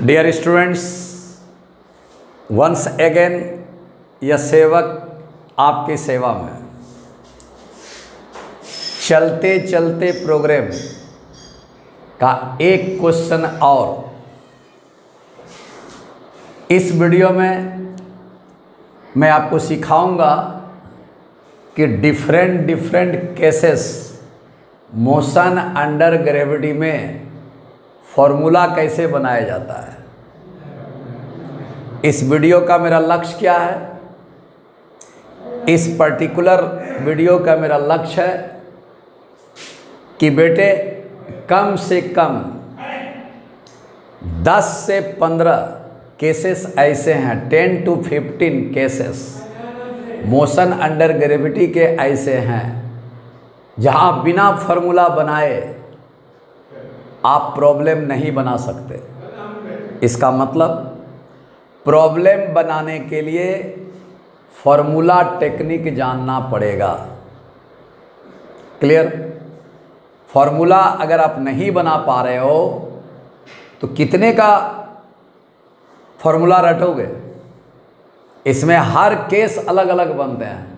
Dear students, once again यह सेवक आपकी सेवा में चलते चलते प्रोग्राम का एक क्वेश्चन और इस वीडियो में मैं आपको सिखाऊंगा कि different cases motion under gravity में फॉर्मूला कैसे बनाया जाता है। इस वीडियो का मेरा लक्ष्य क्या है? इस पर्टिकुलर वीडियो का मेरा लक्ष्य है कि बेटे कम से कम 10 से 15 केसेस ऐसे हैं, 10 to 15 cases motion under gravity के ऐसे हैं जहां बिना फॉर्मूला बनाए आप प्रॉब्लम नहीं बना सकते। इसका मतलब प्रॉब्लम बनाने के लिए फॉर्मूला टेक्निक जानना पड़ेगा। क्लियर? फॉर्मूला अगर आप नहीं बना पा रहे हो तो कितने का फॉर्मूला रटोगे? इसमें हर केस अलग अलग बनते हैं।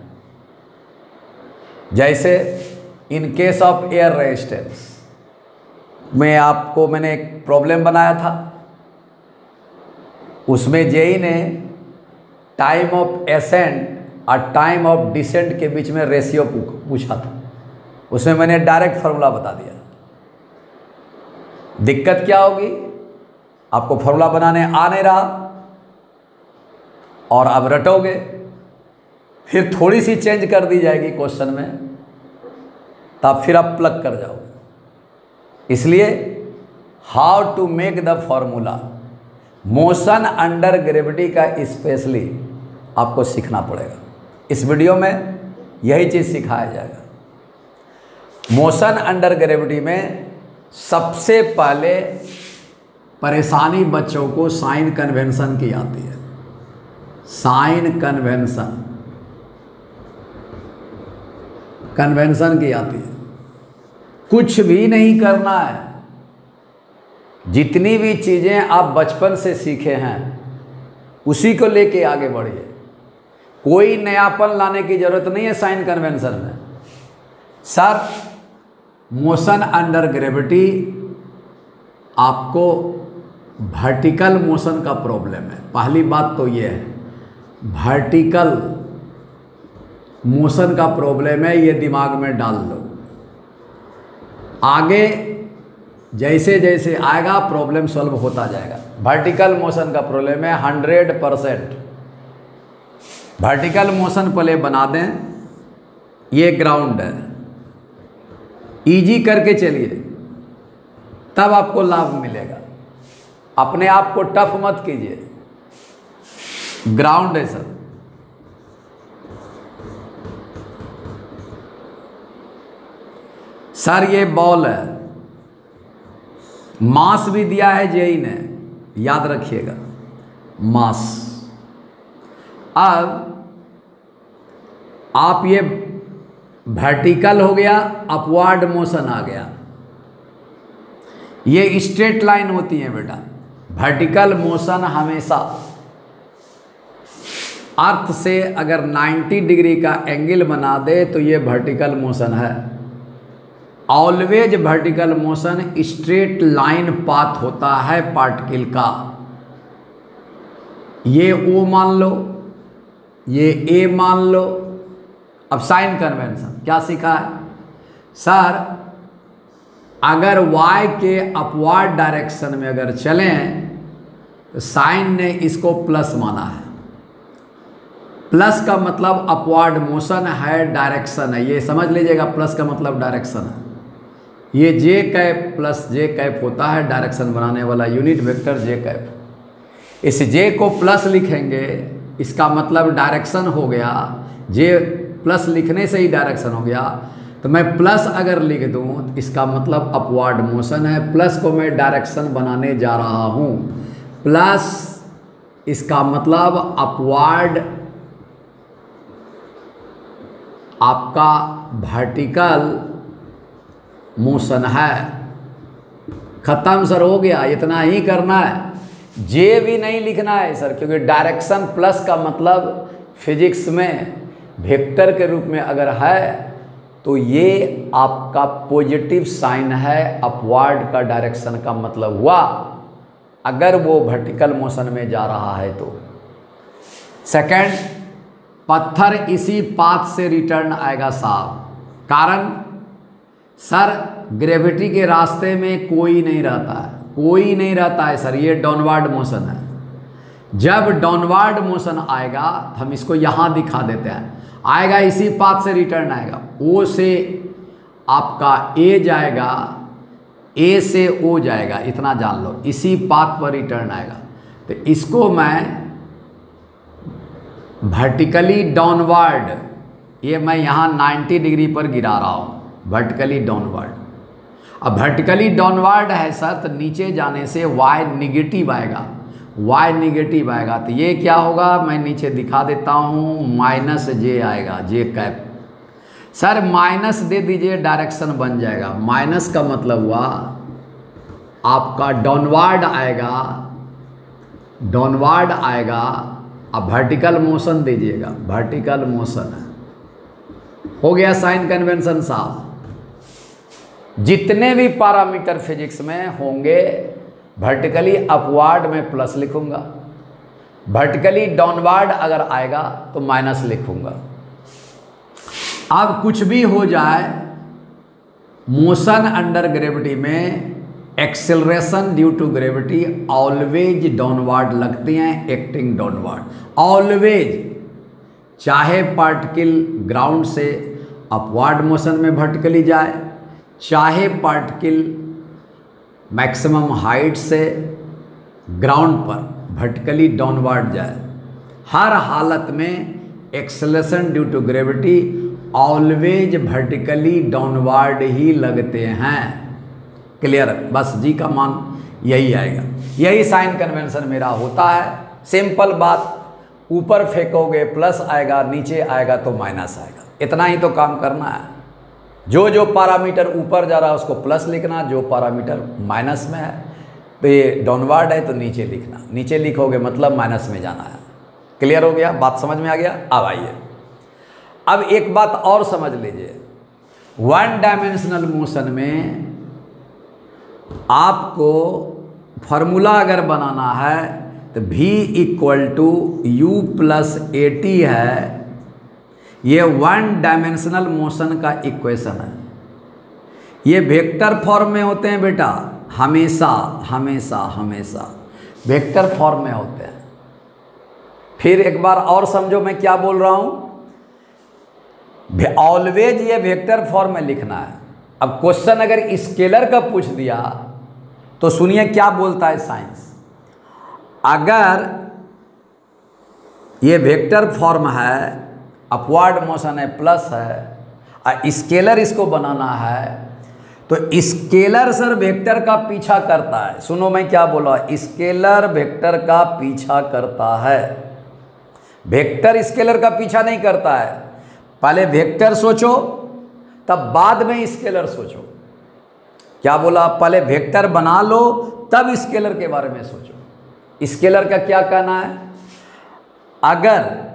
जैसे in case of air resistance मैंने एक प्रॉब्लम बनाया था, उसमें जेई ने टाइम ऑफ एसेंट और टाइम ऑफ डिसेंट के बीच में रेशियो पूछा था। उसमें मैंने डायरेक्ट फार्मूला बता दिया। दिक्कत क्या होगी? आपको फार्मूला बनाने आ नहीं रहा और अब रटोगे, फिर थोड़ी सी चेंज कर दी जाएगी क्वेश्चन में, तब फिर आप प्लग कर जाओगे। इसलिए how to make the formula motion under gravity का स्पेशली आपको सीखना पड़ेगा। इस वीडियो में यही चीज़ सिखाया जाएगा। मोशन अंडर ग्रेविटी में सबसे पहले परेशानी बच्चों को साइन कन्वेंशन की आती है। साइन कन्वेंशन की आती है। कुछ भी नहीं करना है। जितनी भी चीज़ें आप बचपन से सीखे हैं उसी को लेके आगे बढ़िए। कोई नयापन लाने की ज़रूरत नहीं है साइन कन्वेंशन में। सर, मोशन अंडर ग्रेविटी आपको वर्टिकल मोशन का प्रॉब्लम है। पहली बात तो ये है, वर्टिकल मोशन का प्रॉब्लम है, ये दिमाग में डाल लो। आगे जैसे जैसे आएगा प्रॉब्लम सॉल्व होता जाएगा। वर्टिकल मोशन का प्रॉब्लम है 100%। वर्टिकल मोशन पहले बना दें। ये ग्राउंड है, इजी करके चलिए, तब आपको लाभ मिलेगा। अपने आप को टफ मत कीजिए। ग्राउंड है सर, ये बॉल है। मास भी दिया है जेई ने, याद रखिएगा, मास। अब आप ये वर्टिकल हो गया, अपवर्ड मोशन आ गया। ये स्ट्रेट लाइन होती है बेटा। वर्टिकल मोशन हमेशा अर्थ से अगर 90 डिग्री का एंगल बना दे तो ये वर्टिकल मोशन है। Always vertical motion straight line path होता है पार्टिकल का। ये ओ मान लो, ये ए मान लो। अब साइन कन्वेंशन क्या सीखा है? सर, अगर y के अपवर्ड डायरेक्शन में अगर चलें तो साइन ने इसको प्लस माना है। प्लस का मतलब अपवर्ड मोशन है, डायरेक्शन है। ये समझ लीजिएगा, प्लस का मतलब डायरेक्शन है। ये जे कैप प्लस जे कैप होता है डायरेक्शन बनाने वाला यूनिट वेक्टर जे कैप। इस जे को प्लस लिखेंगे, इसका मतलब डायरेक्शन हो गया। जे प्लस लिखने से ही डायरेक्शन हो गया। तो मैं प्लस अगर लिख दूं, इसका kind अपवर्ड मोशन है। प्लस को मैं डायरेक्शन बनाने जा रहा हूं। प्लस इसका मतलब अपवर्ड आपका वर्टिकल मोशन है। खत्म सर, हो गया, इतना ही करना है। जे भी नहीं लिखना है सर, क्योंकि डायरेक्शन प्लस का मतलब फिजिक्स में वेक्टर के रूप में अगर है तो ये आपका पॉजिटिव साइन है, अपवार्ड का डायरेक्शन का मतलब हुआ अगर वो वर्टिकल मोशन में जा रहा है तो। सेकंड, पत्थर इसी पाथ से रिटर्न आएगा साहब, कारण सर ग्रेविटी के रास्ते में कोई नहीं रहता है, कोई नहीं रहता है सर, ये डाउनवर्ड मोशन है। जब डाउनवर्ड मोशन आएगा, हम इसको यहाँ दिखा देते हैं, आएगा इसी पाथ से रिटर्न आएगा, ओ से आपका ए जाएगा, ए से ओ जाएगा, इतना जान लो, इसी पाथ पर रिटर्न आएगा। तो इसको मैं वर्टिकली डाउनवर्ड, ये मैं यहाँ 90 डिग्री पर गिरा रहा हूँ, वर्टिकली डाउनवर्ड। अब वर्टिकली डाउनवर्ड है सर, तो नीचे जाने से y निगेटिव आएगा, y निगेटिव आएगा, तो ये क्या होगा मैं नीचे दिखा देता हूँ, माइनस जे आएगा, जे कैप। सर माइनस दे दीजिए, डायरेक्शन बन जाएगा। माइनस का मतलब हुआ आपका डाउनवर्ड आएगा, डाउनवर्ड आएगा। अब वर्टिकल मोशन दीजिएगा, वर्टिकल मोशन है, हो गया साइन कन्वेंशन साहब। जितने भी पैरामीटर फिजिक्स में होंगे, वर्टिकली अपवार्ड में प्लस लिखूंगा, वर्टिकली डाउनवर्ड अगर आएगा तो माइनस लिखूंगा। अब कुछ भी हो जाए, मोशन अंडर ग्रेविटी में acceleration due to gravity always downward लगती हैं, एक्टिंग डाउनवर्ड ऑलवेज, चाहे पार्टिकल ग्राउंड से अपवर्ड मोशन में वर्टिकली जाए, चाहे पार्टिकल मैक्सिमम हाइट से ग्राउंड पर वर्टिकली डाउनवर्ड जाए, हर हालत में acceleration due to gravity always vertically downward ही लगते हैं। क्लियर? बस जी का मान यही आएगा, यही साइन कन्वेंशन मेरा होता है। सिंपल बात, ऊपर फेंकोगे प्लस आएगा, नीचे आएगा तो माइनस आएगा, इतना ही तो काम करना है। जो जो पैरामीटर ऊपर जा रहा है उसको प्लस लिखना, जो पैरामीटर माइनस में है तो ये डाउनवर्ड है तो नीचे लिखना, नीचे लिखोगे मतलब माइनस में जाना है। क्लियर हो गया? बात समझ में आ गया? अब आइए, अब एक बात और समझ लीजिए, वन डायमेंशनल मोशन में आपको फॉर्मूला अगर बनाना है तो v equal to u plus a t है, ये वन डायमेंशनल मोशन का इक्वेशन है। ये वेक्टर फॉर्म में होते हैं बेटा, हमेशा हमेशा हमेशा वेक्टर फॉर्म में होते हैं। फिर एक बार और समझो मैं क्या बोल रहा हूँ, ऑलवेज ये वेक्टर फॉर्म में लिखना है। अब क्वेश्चन अगर स्केलर का पूछ दिया तो सुनिए क्या बोलता है साइंस, अगर ये वेक्टर फॉर्म है, अपवर्ड मोशन है, प्लस है, स्केलर इसको बनाना है, तो स्केलर सर वेक्टर का पीछा करता है। सुनो मैं क्या बोला, स्केलर वेक्टर का पीछा करता है, वेक्टर स्केलर का पीछा नहीं करता है। पहले वेक्टर सोचो तब बाद में स्केलर सोचो। क्या बोला? पहले वेक्टर बना लो तब स्केलर के बारे में सोचो। स्केलर का क्या कहना है, अगर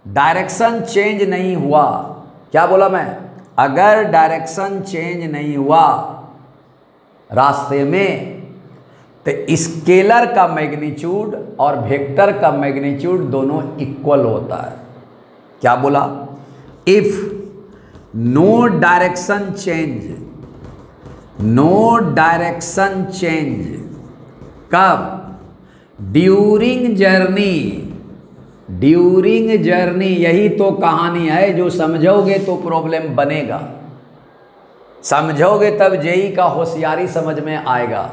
डायरेक्शन चेंज नहीं हुआ, क्या बोला मैं, अगर डायरेक्शन चेंज नहीं हुआ रास्ते में, तो स्केलर का मैग्नीट्यूड और वेक्टर का मैग्नीट्यूड दोनों इक्वल होता है। क्या बोला? If no direction change, no direction change कब? ड्यूरिंग जर्नी, ड्यूरिंग जर्नी, यही तो कहानी है। जो समझोगे तो प्रॉब्लम बनेगा, समझोगे तब जेई का होशियारी समझ में आएगा।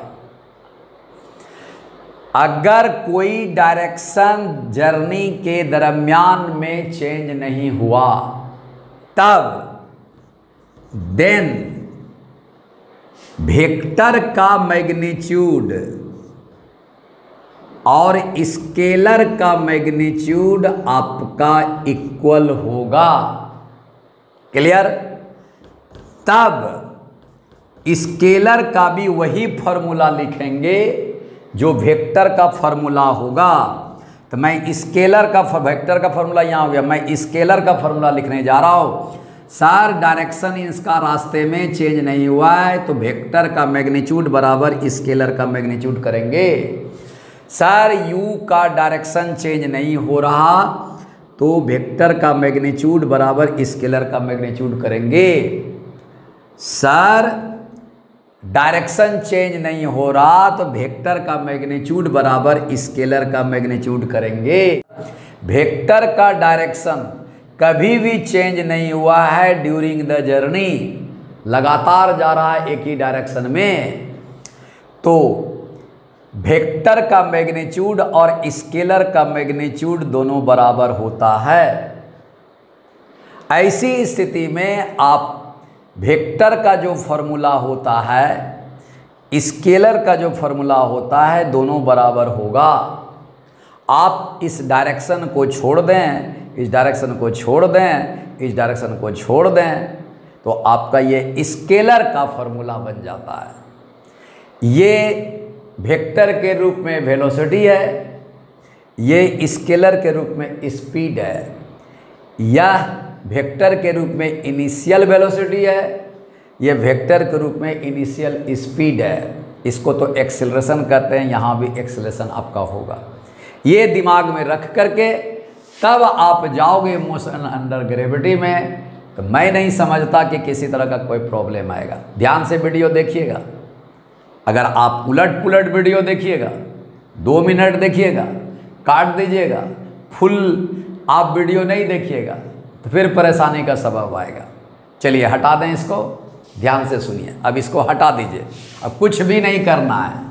अगर कोई डायरेक्शन जर्नी के दरमियान में चेंज नहीं हुआ तब देन वेक्टर का मैग्नीट्यूड और स्केलर का मैग्नीट्यूड आपका इक्वल होगा। क्लियर? तब स्केलर का भी वही फॉर्मूला लिखेंगे जो वेक्टर का फॉर्मूला होगा, तो मैं स्केलर का वेक्टर का फॉर्मूला यहाँ हो गया, मैं स्केलर का फॉर्मूला लिखने जा रहा हूँ। सर डायरेक्शन इसका रास्ते में चेंज नहीं हुआ है, तो वेक्टर का मैग्नीट्यूड बराबर स्केलर का मैग्नीट्यूड करेंगे। सर u का डायरेक्शन चेंज नहीं हो रहा, तो वेक्टर का मैग्नीट्यूड बराबर स्केलर का मैग्नीट्यूड करेंगे। सर डायरेक्शन चेंज नहीं हो रहा, तो वेक्टर का मैग्नीट्यूड बराबर स्केलर का मैग्नीट्यूड करेंगे। वेक्टर का डायरेक्शन कभी भी चेंज नहीं हुआ है ड्यूरिंग द जर्नी, लगातार जा रहा है एक ही डायरेक्शन में, तो वेक्टर का मैग्नीट्यूड और स्केलर का मैग्नीट्यूड दोनों बराबर होता है। ऐसी स्थिति में आप वेक्टर का जो फॉर्मूला होता है, स्केलर का जो फॉर्मूला होता है, दोनों बराबर होगा। आप इस डायरेक्शन को छोड़ दें, इस डायरेक्शन को छोड़ दें, इस डायरेक्शन को छोड़ दें, तो आपका ये स्केलर का फॉर्मूला बन जाता है। ये वेक्टर के रूप में वेलोसिटी है, ये स्केलर के रूप में स्पीड है। यह वेक्टर के रूप में इनिशियल वेलोसिटी है, यह वेक्टर के रूप में इनिशियल स्पीड है। इसको तो एक्सेलरेशन कहते हैं, यहाँ भी एक्सेलरेशन आपका होगा। ये दिमाग में रख करके तब आप जाओगे मोशन अंडर ग्रेविटी में, तो मैं नहीं समझता कि किसी तरह का कोई प्रॉब्लम आएगा। ध्यान से वीडियो देखिएगा। अगर आप उलट पुलट वीडियो देखिएगा, 2 मिनट देखिएगा, काट दीजिएगा, फुल आप वीडियो नहीं देखिएगा, तो फिर परेशानी का सबब आएगा। चलिए हटा दें इसको, ध्यान से सुनिए। अब इसको हटा दीजिए, अब कुछ भी नहीं करना है,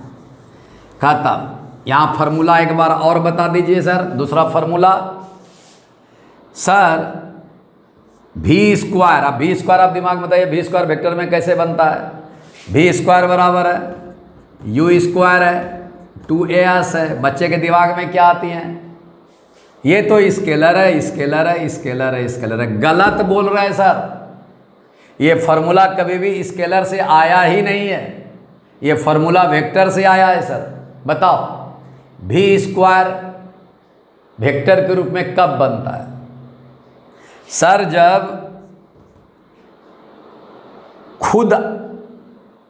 खत्म। यहाँ फार्मूला एक बार और बता दीजिए सर, दूसरा फार्मूला। सर भी स्क्वायर, अब भी स्क्वायर आप दिमाग में बताइए, भी स्क्वायर वेक्टर में कैसे बनता है? भी स्क्वायर बराबर है यू स्क्वायर है 2as है। बच्चे के दिमाग में क्या आती हैं? ये तो स्केलर है, स्केलर है, स्केलर है, स्केलर है। गलत बोल रहे हैं सर, ये फार्मूला कभी भी स्केलर से आया ही नहीं है, ये फार्मूला वेक्टर से आया है सर। बताओ भी स्क्वायर वेक्टर के रूप में कब बनता है? सर जब खुद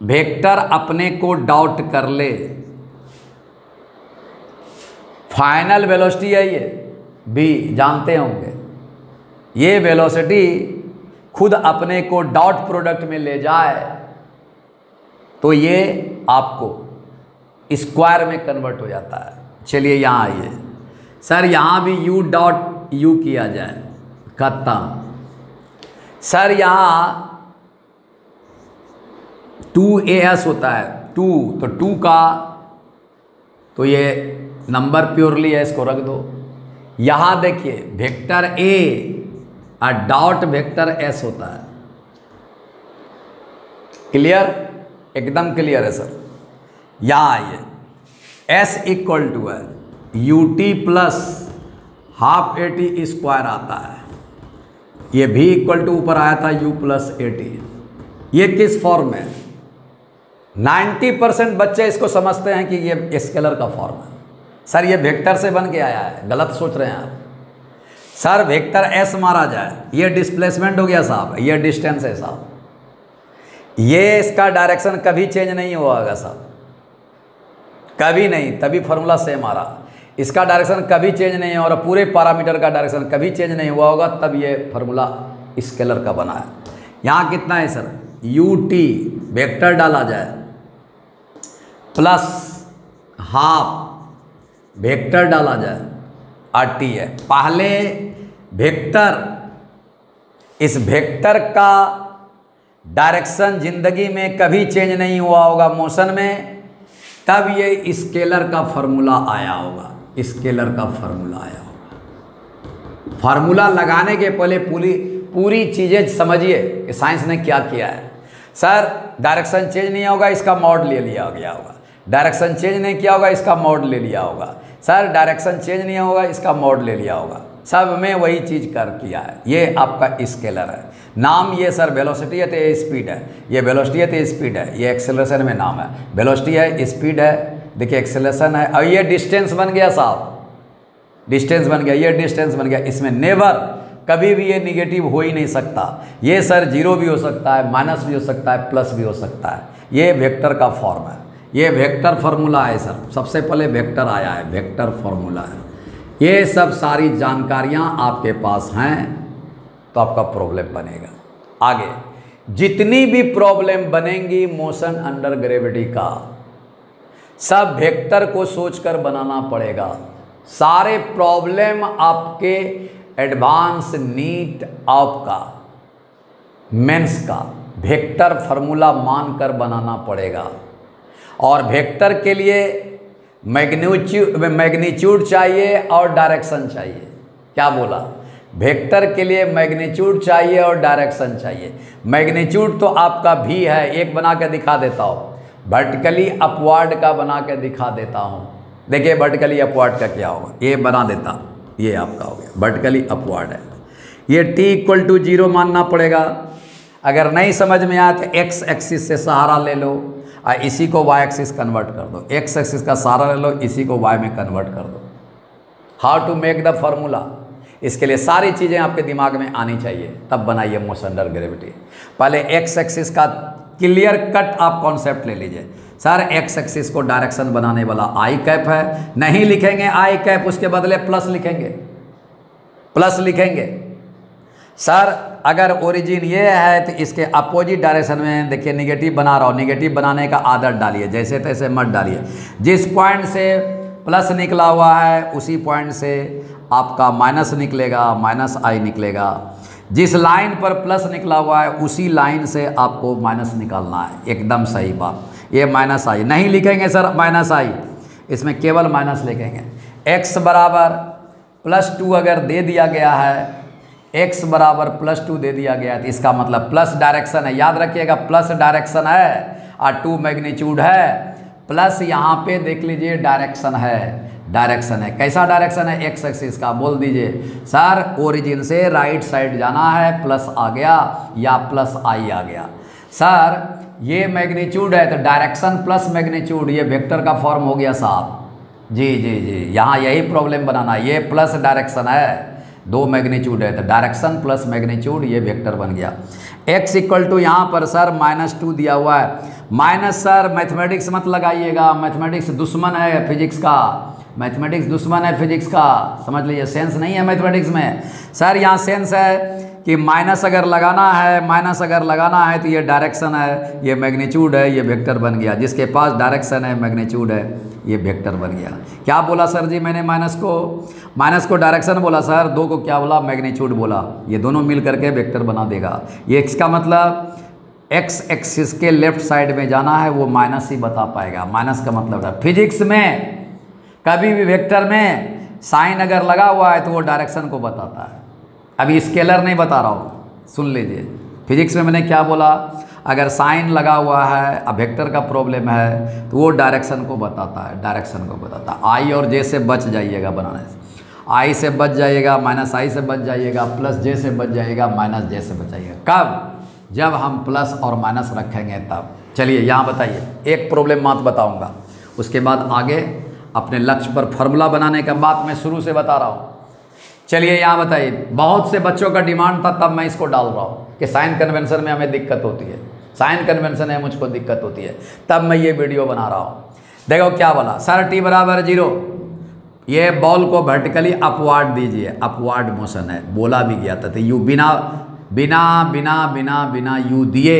वेक्टर अपने को डॉट कर ले। फाइनल वेलोसिटी है ये, भी जानते होंगे, ये वेलोसिटी खुद अपने को डॉट प्रोडक्ट में ले जाए, तो ये आपको स्क्वायर में कन्वर्ट हो जाता है। चलिए यहाँ आइए सर, यहाँ भी u डॉट u किया जाए, खत्म। सर यहाँ 2as होता है, 2 तो 2 का तो ये नंबर प्योरली है, इसको रख दो। यहाँ देखिए वेक्टर a और डॉट वेक्टर s होता है। क्लियर? एकदम क्लियर है सर। यहाँ आइए, s इक्वल टू है ut plus half at square आता है। ये भी इक्वल टू ऊपर आया था u प्लस at। ये किस फॉर्म में? 90% बच्चे इसको समझते हैं कि ये स्केलर का फॉर्म है। सर ये वेक्टर से बन के आया है, गलत सोच रहे हैं आप। सर वेक्टर s मारा जाए, ये डिस्प्लेसमेंट हो गया साहब, ये डिस्टेंस है साहब, ये इसका डायरेक्शन कभी चेंज नहीं होगा साहब, कभी नहीं, तभी फॉर्मूला सेम आ रहा। इसका डायरेक्शन कभी चेंज नहीं हो रहा, पूरे पैरामीटर का डायरेक्शन कभी चेंज नहीं हुआ होगा, तब ये फार्मूला स्केलर का बना है। यहाँ कितना है सर? ut वेक्टर डाला जाए प्लस हाफ वेक्टर डाला जाए RT है। पहले वेक्टर, इस वेक्टर का डायरेक्शन जिंदगी में कभी चेंज नहीं हुआ होगा मोशन में, तब ये स्केलर का फॉर्मूला आया होगा, स्केलर का फॉर्मूला आया होगा। फार्मूला लगाने के पहले पूरी चीज़ें समझिए कि साइंस ने क्या किया है। सर डायरेक्शन चेंज नहीं होगा, इसका मॉड ले लिया गया होगा। डायरेक्शन चेंज नहीं किया होगा, इसका मॉड ले लिया होगा। सर डायरेक्शन चेंज नहीं होगा, इसका मॉड ले लिया होगा। सब में वही चीज़ कर किया है। ये आपका स्केलर है। नाम ये सर वेलोसिटी है तो ये स्पीड है, ये वेलोसिटी है तो स्पीड है, ये एक्सेलरेशन में नाम है। वेलोसिटी है, स्पीड है, देखिए एक्सेलरेशन है, और ये डिस्टेंस बन गया साहब, डिस्टेंस बन गया, ये डिस्टेंस बन गया। इसमें नेवर कभी भी ये निगेटिव हो ही नहीं सकता। ये सर जीरो भी हो सकता है, माइनस भी हो सकता है, प्लस भी हो सकता है। ये वेक्टर का फॉर्म है, ये वेक्टर फार्मूला है सर। सबसे पहले वेक्टर आया है, वेक्टर फार्मूला है। ये सब सारी जानकारियाँ आपके पास हैं तो आपका प्रॉब्लम बनेगा। आगे जितनी भी प्रॉब्लम बनेंगी मोशन अंडर ग्रेविटी का, सब वेक्टर को सोचकर बनाना पड़ेगा। सारे प्रॉब्लम आपके एडवांस नीट आपका मेंस का वेक्टर फार्मूला मानकर बनाना पड़ेगा। और वेक्टर के लिए मैग्नीट्यूड चाहिए और डायरेक्शन चाहिए। क्या बोला? वेक्टर के लिए मैग्नीट्यूड चाहिए और डायरेक्शन चाहिए। मैग्नीट्यूड तो आपका भी है, एक बना के दिखा देता हूँ, वर्टिकली अपवर्ड का बना के दिखा देता हूँ। देखिए वर्टिकली अपवर्ड का क्या होगा, ये बना देता, ये आपका हो गया वर्टिकली अपवर्ड है। ये t=0 मानना पड़ेगा। अगर नहीं समझ में आया तो x एक्सिस से सहारा ले लो और इसी को y एक्सिस कन्वर्ट कर दो। x एक्सिस का सहारा ले लो, इसी को y में कन्वर्ट कर दो। How to make the formula, इसके लिए सारी चीज़ें आपके दिमाग में आनी चाहिए, तब बनाइए मोशन अंडर ग्रेविटी। पहले x एक्सिस का क्लियर कट आप कॉन्सेप्ट ले लीजिए। सर x एक्सिस को डायरेक्शन बनाने वाला आई कैप है, नहीं लिखेंगे आई कैप, उसके बदले प्लस लिखेंगे, प्लस लिखेंगे। सर अगर ओरिजिन ये है तो इसके अपोजिट डायरेक्शन में देखिए निगेटिव बना रहा हूँ, निगेटिव बनाने का आदत डालिए, जैसे तैसे मत डालिए। जिस पॉइंट से प्लस निकला हुआ है उसी पॉइंट से आपका माइनस निकलेगा, माइनस आई निकलेगा। जिस लाइन पर प्लस निकला हुआ है उसी लाइन से आपको माइनस निकालना है, एकदम सही बात। ये माइनस आई नहीं लिखेंगे सर, माइनस आई, इसमें केवल माइनस लिखेंगे। x बराबर +2 अगर दे दिया गया है, x बराबर +2 दे दिया गया है तो इसका मतलब प्लस डायरेक्शन है, याद रखिएगा प्लस डायरेक्शन है और 2 मैग्नीट्यूड है, प्लस यहाँ पे देख लीजिए डायरेक्शन है, डायरेक्शन है। कैसा डायरेक्शन है? x एक्सिस का। बोल दीजिए सर ओरिजिन से राइट साइड जाना है, प्लस आ गया या प्लस आई आ गया। सर ये मैग्नीट्यूड है तो डायरेक्शन प्लस मैग्नीट्यूड, ये वेक्टर का फॉर्म हो गया साहब। जी जी जी, यहाँ यही प्रॉब्लम बनाना है। ये प्लस डायरेक्शन है, 2 मैग्नीट्यूड है तो डायरेक्शन प्लस मैग्नीट्यूड, ये वेक्टर बन गया। x = यहाँ पर सर -2 दिया हुआ है। माइनस सर मैथमेटिक्स मत लगाइएगा, मैथमेटिक्स दुश्मन है फिजिक्स का, मैथमेटिक्स दुश्मन है फिजिक्स का, समझ लीजिए। सेंस नहीं है मैथमेटिक्स में। सर यहाँ सेंस है कि माइनस अगर लगाना है, माइनस अगर लगाना है तो ये डायरेक्शन है, ये मैग्नीट्यूड है, ये वेक्टर बन गया। जिसके पास डायरेक्शन है, मैग्नीट्यूड है, ये वेक्टर बन गया। क्या बोला सर जी मैंने? माइनस को डायरेक्शन बोला सर, 2 को क्या बोला? मैग्नीट्यूड बोला। ये दोनों मिल करके वेक्टर बना देगा। ये इसका मतलब x एक्सिस के लेफ्ट साइड में जाना है, वो माइनस ही बता पाएगा। माइनस का मतलब है फिजिक्स में कभी भी वेक्टर में साइन अगर लगा हुआ है तो वो डायरेक्शन को बताता है। अभी स्केलर नहीं बता रहा हूँ, सुन लीजिए। फिजिक्स में मैंने क्या बोला? अगर साइन लगा हुआ है, अब वेक्टर का प्रॉब्लम है तो वो डायरेक्शन को बताता है, डायरेक्शन को बताता है। आई और जे से बच जाइएगा बनाने से, आई से बच जाइएगा, माइनस आई से बच जाइएगा, प्लस जे से बच जाइएगा, माइनस जे से बच जाइएगा। कब? जब हम प्लस और माइनस रखेंगे तब। चलिए यहाँ बताइए, एक प्रॉब्लम मात्र बताऊँगा, उसके बाद आगे अपने लक्ष्य पर फार्मूला बनाने का बात मैं शुरू से बता रहा हूँ। चलिए यहाँ बताइए, बहुत से बच्चों का डिमांड था तब मैं इसको डाल रहा हूँ कि साइन कन्वेंशन में हमें दिक्कत होती है, साइन कन्वेंशन है मुझको दिक्कत होती है, तब मैं ये वीडियो बना रहा हूँ। देखो क्या बोला सर, t = 0, ये बॉल को वर्टिकली अपवार्ड दीजिए, अपवार्ड मोशन है, बोला भी गया था। तो यू बिना बिना बिना बिना बिना यू दिए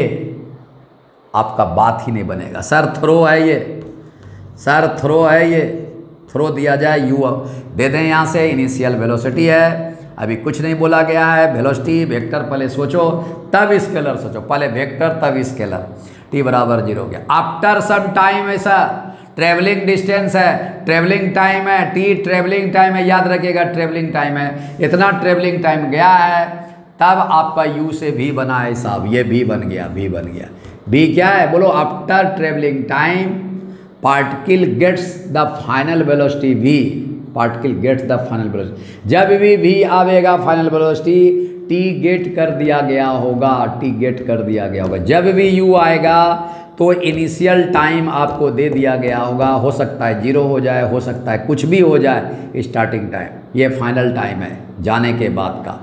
आपका बात ही नहीं बनेगा। सर थ्रो है ये, सर थ्रो है ये, थ्रो दिया जाए, यू दे दें यहाँ से। इनिशियल वेलोसिटी है, अभी कुछ नहीं बोला गया है। वेलोसिटी वेक्टर पहले सोचो तब स्केलर सोचो, पहले वेक्टर तब स्केलर। t = 0 हो गया। आफ्टर सम टाइम है सर, ट्रेवलिंग डिस्टेंस है, ट्रेवलिंग टाइम है, t ट्रेवलिंग टाइम है, याद रखिएगा ट्रेवलिंग टाइम है। इतना ट्रेवलिंग टाइम गया है तब आपका u से v बना है साहब, ये v बन गया, v बन गया। v क्या है बोलो? After travelling time particle gets the final velocity v, particle gets the final velocity. जब भी v आवेगा फाइनल वेलोसिटी t गेट कर दिया गया होगा, t गेट कर दिया गया होगा। जब भी u आएगा तो इनिशियल टाइम आपको दे दिया गया होगा, हो सकता है 0 हो जाए, हो सकता है कुछ भी हो जाए स्टार्टिंग टाइम, ये फाइनल टाइम है जाने के बाद का।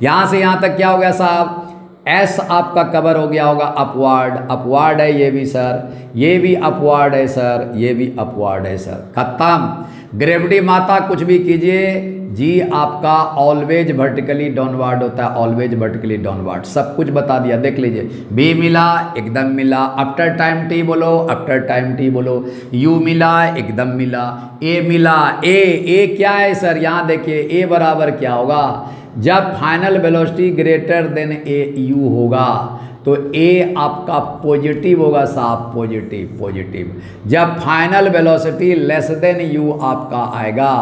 यहाँ से यहाँ तक क्या हो गया साहब, एस आपका कवर हो गया होगा अपवार्ड, अपवार्ड है ये भी सर, ये भी अपवार्ड है सर, ये भी अपवार्ड है सर, खत्म। ग्रेविटी माता कुछ भी कीजिए, जी आपका ऑलवेज वर्टिकली डाउनवर्ड होता है, ऑलवेज वर्टिकली डाउनवर्ड, सब कुछ बता दिया, देख लीजिए। बी मिला एकदम मिला, आफ्टर टाइम टी बोलो, आफ्टर टाइम टी बोलो, यू मिला एकदम मिला, ए मिला, ए क्या है सर, यहाँ देखिए ए बराबर क्या होगा, जब final velocity greater than A you होगा तो ए आपका पॉजिटिव होगा साहब, पॉजिटिव पॉजिटिव। जब final velocity less than you आपका आएगा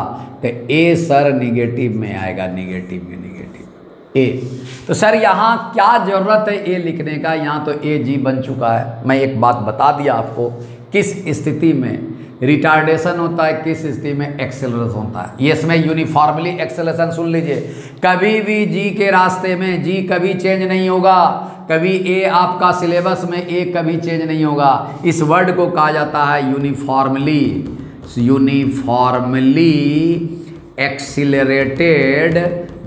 तो ए सर निगेटिव में आएगा, निगेटिव में, निगेटिव ए। तो सर यहाँ क्या ज़रूरत है ए लिखने का, यहाँ तो ए जी बन चुका है। मैं एक बात बता दिया आपको, किस स्थिति में रिटार्डेशन होता है, किस स्थिति में एक्सेलरेशन होता है। ये इसमें यूनिफॉर्मली एक्सेलरेशन सुन लीजिए, कभी भी जी के रास्ते में जी कभी चेंज नहीं होगा, कभी ए आपका सिलेबस में ए कभी चेंज नहीं होगा। इस वर्ड को कहा जाता है यूनिफॉर्मली, यूनिफॉर्मली एक्सिलरेटेड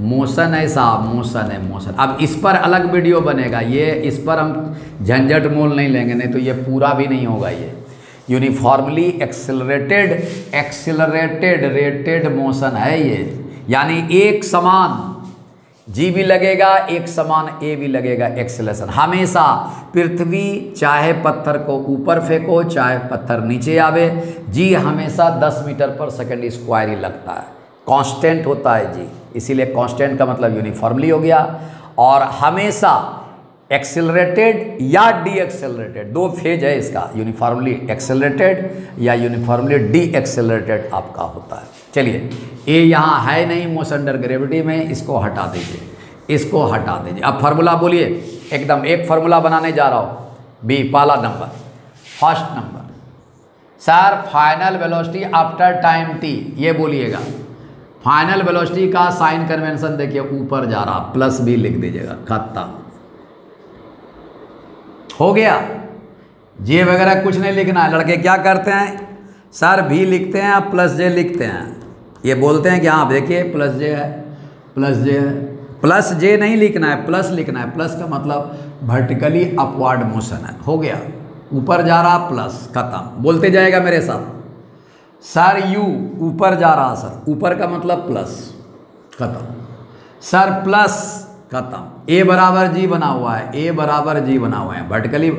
मोशन है साहब, मोशन है मोशन। अब इस पर अलग वीडियो बनेगा, ये इस पर हम झंझट मोल नहीं लेंगे, नहीं तो ये पूरा भी नहीं होगा। ये uniformly accelerated, accelerated rated motion है ये, यानी एक समान जी भी लगेगा, एक समान ए भी लगेगा। एक्सेलरेशन हमेशा पृथ्वी चाहे पत्थर को ऊपर फेंको चाहे पत्थर नीचे आवे, जी हमेशा 10 मीटर पर सेकंड स्क्वायर ही लगता है, कांस्टेंट होता है जी, इसीलिए कांस्टेंट का मतलब यूनिफॉर्मली हो गया। और हमेशा एक्सेलरेटेड या डी एक्सेलरेटेड, दो फेज है इसका, यूनिफॉर्मली एक्सेलरेटेड या यूनिफॉर्मली डी एक्सेलरेटेड आपका होता है। चलिए ए यहाँ है नहीं मोशन अंडर ग्रेविटी में, इसको हटा दीजिए, इसको हटा दीजिए। अब फार्मूला बोलिए, एकदम एक फार्मूला बनाने जा रहा हूँ। बी पहला number, first number sir final velocity after time T, ये बोलिएगा। फाइनल वेलोसिटी का साइन कन्वेंशन देखिए ऊपर जा रहा, प्लस बी लिख दीजिएगा, खत्म हो गया। जे वगैरह कुछ नहीं लिखना है। लड़के क्या करते हैं सर, भी लिखते हैं आप प्लस जे लिखते हैं, ये बोलते हैं कि हाँ देखिए प्लस जे है, प्लस जे है, प्लस जे नहीं लिखना है, प्लस लिखना है। प्लस का मतलब वर्टिकली अपवर्ड मोशन है, हो गया, ऊपर जा रहा प्लस, खत्म। बोलते जाएगा मेरे साथ, सर यू ऊपर जा रहा, सर ऊपर का मतलब प्लस, खत्म। सर प्लस, खत्म। ए बराबर जी बना हुआ है, ए बराबर जी बना हुआ है, वर्टिकली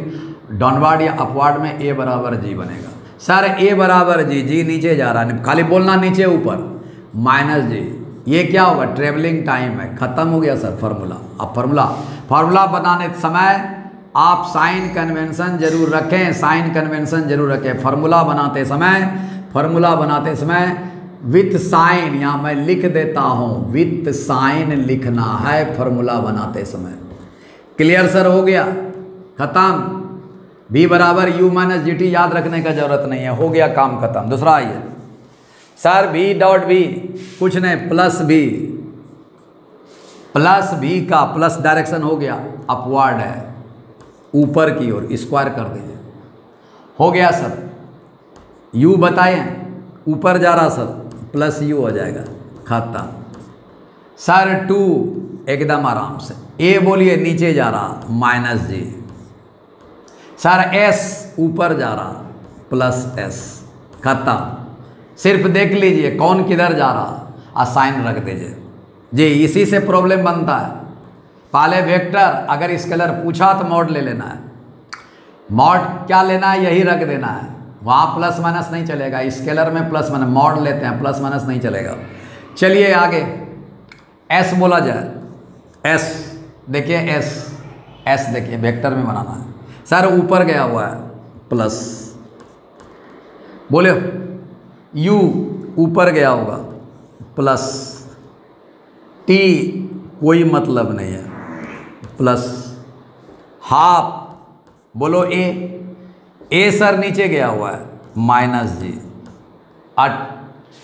डाउनवर्ड या अपवर्ड में ए बराबर जी बनेगा। सर ए बराबर जी, जी नीचे जा रहा है, खाली बोलना नीचे ऊपर, माइनस जी, ये क्या होगा, ट्रेवलिंग टाइम है, खत्म हो गया सर फार्मूला। अब फार्मूला बनाने समय आप साइन कन्वेंशन जरूर रखें, साइन कन्वेंशन जरूर रखें। फार्मूला बनाते समय विथ साइन, यहाँ मैं लिख देता हूँ, विथ साइन लिखना है फार्मूला बनाते समय। क्लियर सर, हो गया, खत्म। बी बराबर यू माइनस जी टी याद रखने का जरूरत नहीं है, हो गया काम खत्म। दूसरा आइए सर, बी डॉट बी कुछ नहीं, प्लस बी का प्लस डायरेक्शन हो गया, अपवर्ड है, ऊपर की ओर, स्क्वायर कर दीजिए, हो गया सर। यू बताएं, ऊपर जा रहा सर, प्लस यू हो जाएगा, खत्म। सर 2 एकदम आराम से, ए बोलिए नीचे जा रहा, माइनस जी। सर एस ऊपर जा रहा, प्लस एस, खत्म। सिर्फ देख लीजिए कौन किधर जा रहा, असाइन रख दीजिए जी। इसी से प्रॉब्लम बनता है। पहले वेक्टर अगर स्केलर पूछा तो मॉड ले लेना है, मॉड क्या लेना है, यही रख देना है, वहाँ प्लस माइनस नहीं चलेगा। स्केलर में प्लस माइनस, मॉड लेते हैं, प्लस माइनस नहीं चलेगा। चलिए आगे, एस बोला जाए, एस देखिए, एस देखिए वेक्टर में बनाना है। सर ऊपर गया हुआ है, प्लस, बोले यू ऊपर गया होगा, प्लस, टी कोई मतलब नहीं है, प्लस, हाफ बोलो ए सर नीचे गया हुआ है, माइनस जी।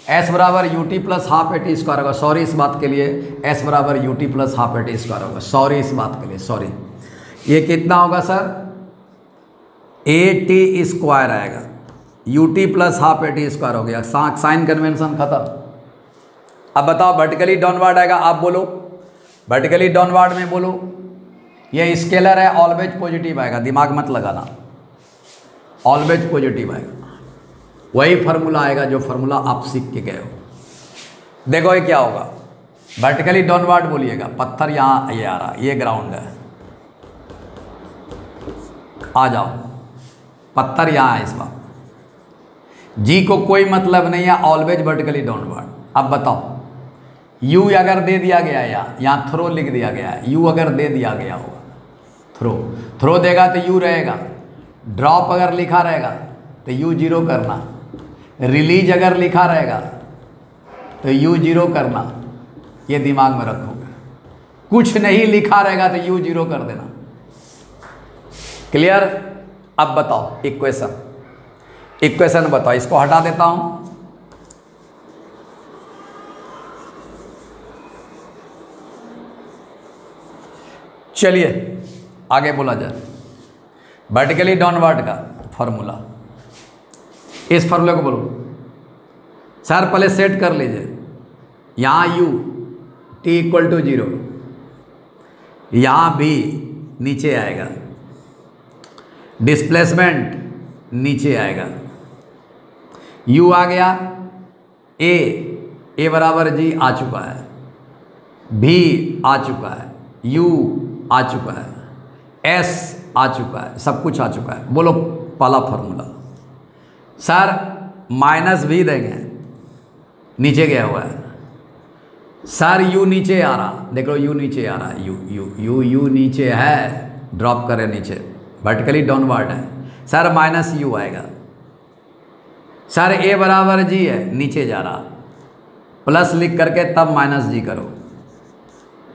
एस बराबर U T plus half A T square होगा, सॉरी इस बात के लिए, एस बराबर U T plus half A T square होगा, सॉरी इस बात के लिए, सॉरी। ये कितना होगा सर, ए टी स्क्वायर आएगा, U T plus half A T square हो गया, साइन कन्वेंशन खत्म। अब बताओ वर्टिकली डाउनवर्ड आएगा, आप बोलो वर्टिकली डाउनवर्ड में बोलो। ये स्केलर है, ऑलवेज पॉजिटिव आएगा, दिमाग मत लगाना, ऑलवेज पॉजिटिव आएगा। वही फार्मूला आएगा जो फार्मूला आप सीख के गए हो। देखो ये क्या होगा, वर्टिकली डाउनवर्ड बोलिएगा, पत्थर यहाँ ये आ रहा, ये ग्राउंड है, आ जाओ, पत्थर यहाँ है इस बार, जी को कोई मतलब नहीं है, ऑलवेज वर्टिकली डाउनवर्ड। अब बताओ यू अगर दे दिया गया है, यहाँ थ्रो लिख दिया गया है, यू अगर दे दिया गया होगा, थ्रो देगा तो यू रहेगा, ड्रॉप अगर लिखा रहेगा तो यू जीरो करना, रिलीज अगर लिखा रहेगा तो यू जीरो करना, ये दिमाग में रखोगे। कुछ नहीं लिखा रहेगा तो यू जीरो कर देना। क्लियर? अब बताओ इक्वेशन बताओ, इसको हटा देता हूं। चलिए आगे बोला जाए, वर्टिकली डाउनवर्ड का फॉर्मूला, इस फॉर्मूले को बोलो सर, पहले सेट कर लीजिए। यहाँ u t इक्वल टू 0, यहाँ भी नीचे आएगा, डिस्प्लेसमेंट नीचे आएगा, u आ गया, a बराबर g आ चुका है, b आ चुका है, u आ चुका है, s आ चुका है, सब कुछ आ चुका है। बोलो पहला फॉर्मूला। सर माइनस भी देंगे, नीचे गया हुआ है। सर यू नीचे आ रहा, देख लो यू नीचे आ रहा है, यू नीचे है, ड्रॉप करे नीचे, वर्टिकली डाउनवर्ड है। सर माइनस यू आएगा। सर ए बराबर जी है, नीचे जा रहा, प्लस लिख करके तब माइनस जी करो,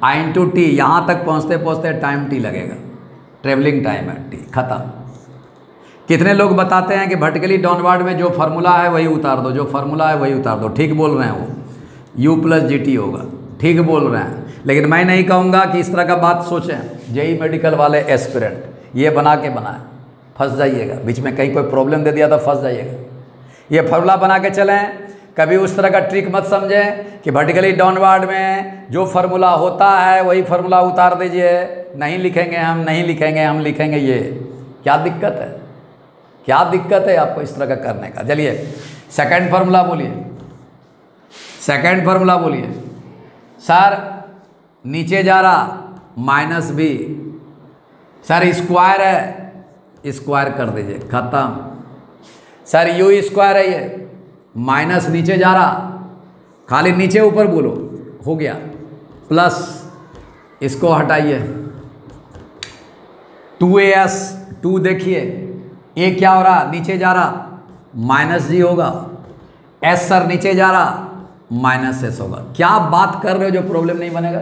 आई इंटू टी, यहाँ तक पहुँचते पहुँचते टाइम टी लगेगा, ट्रेवलिंग टाइम है टी, खत्म। कितने लोग बताते हैं कि वर्टिकली डाउनवर्ड में जो फार्मूला है वही उतार दो, जो फार्मूला है वही उतार दो। ठीक बोल रहे हैं वो, u प्लस जी टी होगा, ठीक बोल रहे हैं। लेकिन मैं नहीं कहूँगा कि इस तरह का बात सोचें। जेई मेडिकल वाले एस्पिरेंट ये बना के बनाए, फंस जाइएगा, बीच में कहीं कोई प्रॉब्लम दे दिया तो फंस जाइएगा। ये फार्मूला बना के चलें, कभी उस तरह का ट्रिक मत समझें कि वर्टिकली डाउनवर्ड में जो फार्मूला होता है वही फार्मूला उतार दीजिए। नहीं लिखेंगे हम, नहीं लिखेंगे हम, लिखेंगे ये। क्या दिक्कत है, क्या दिक्कत है आपको इस तरह का करने का? चलिए सेकंड फार्मूला बोलिए, सेकंड फार्मूला बोलिए। सर नीचे जा रहा, माइनस बी, सर स्क्वायर है, स्क्वायर कर दीजिए, खत्म। सर यू स्क्वायर है, ये माइनस नीचे जा रहा, खाली नीचे ऊपर बोलो, हो गया, प्लस इसको हटाइए, 2as, 2 देखिए, ए क्या हो रहा, नीचे जा रहा, माइनस जी होगा, एस सर नीचे जा रहा, माइनस एस होगा। क्या बात कर रहे हो, जो प्रॉब्लम नहीं बनेगा?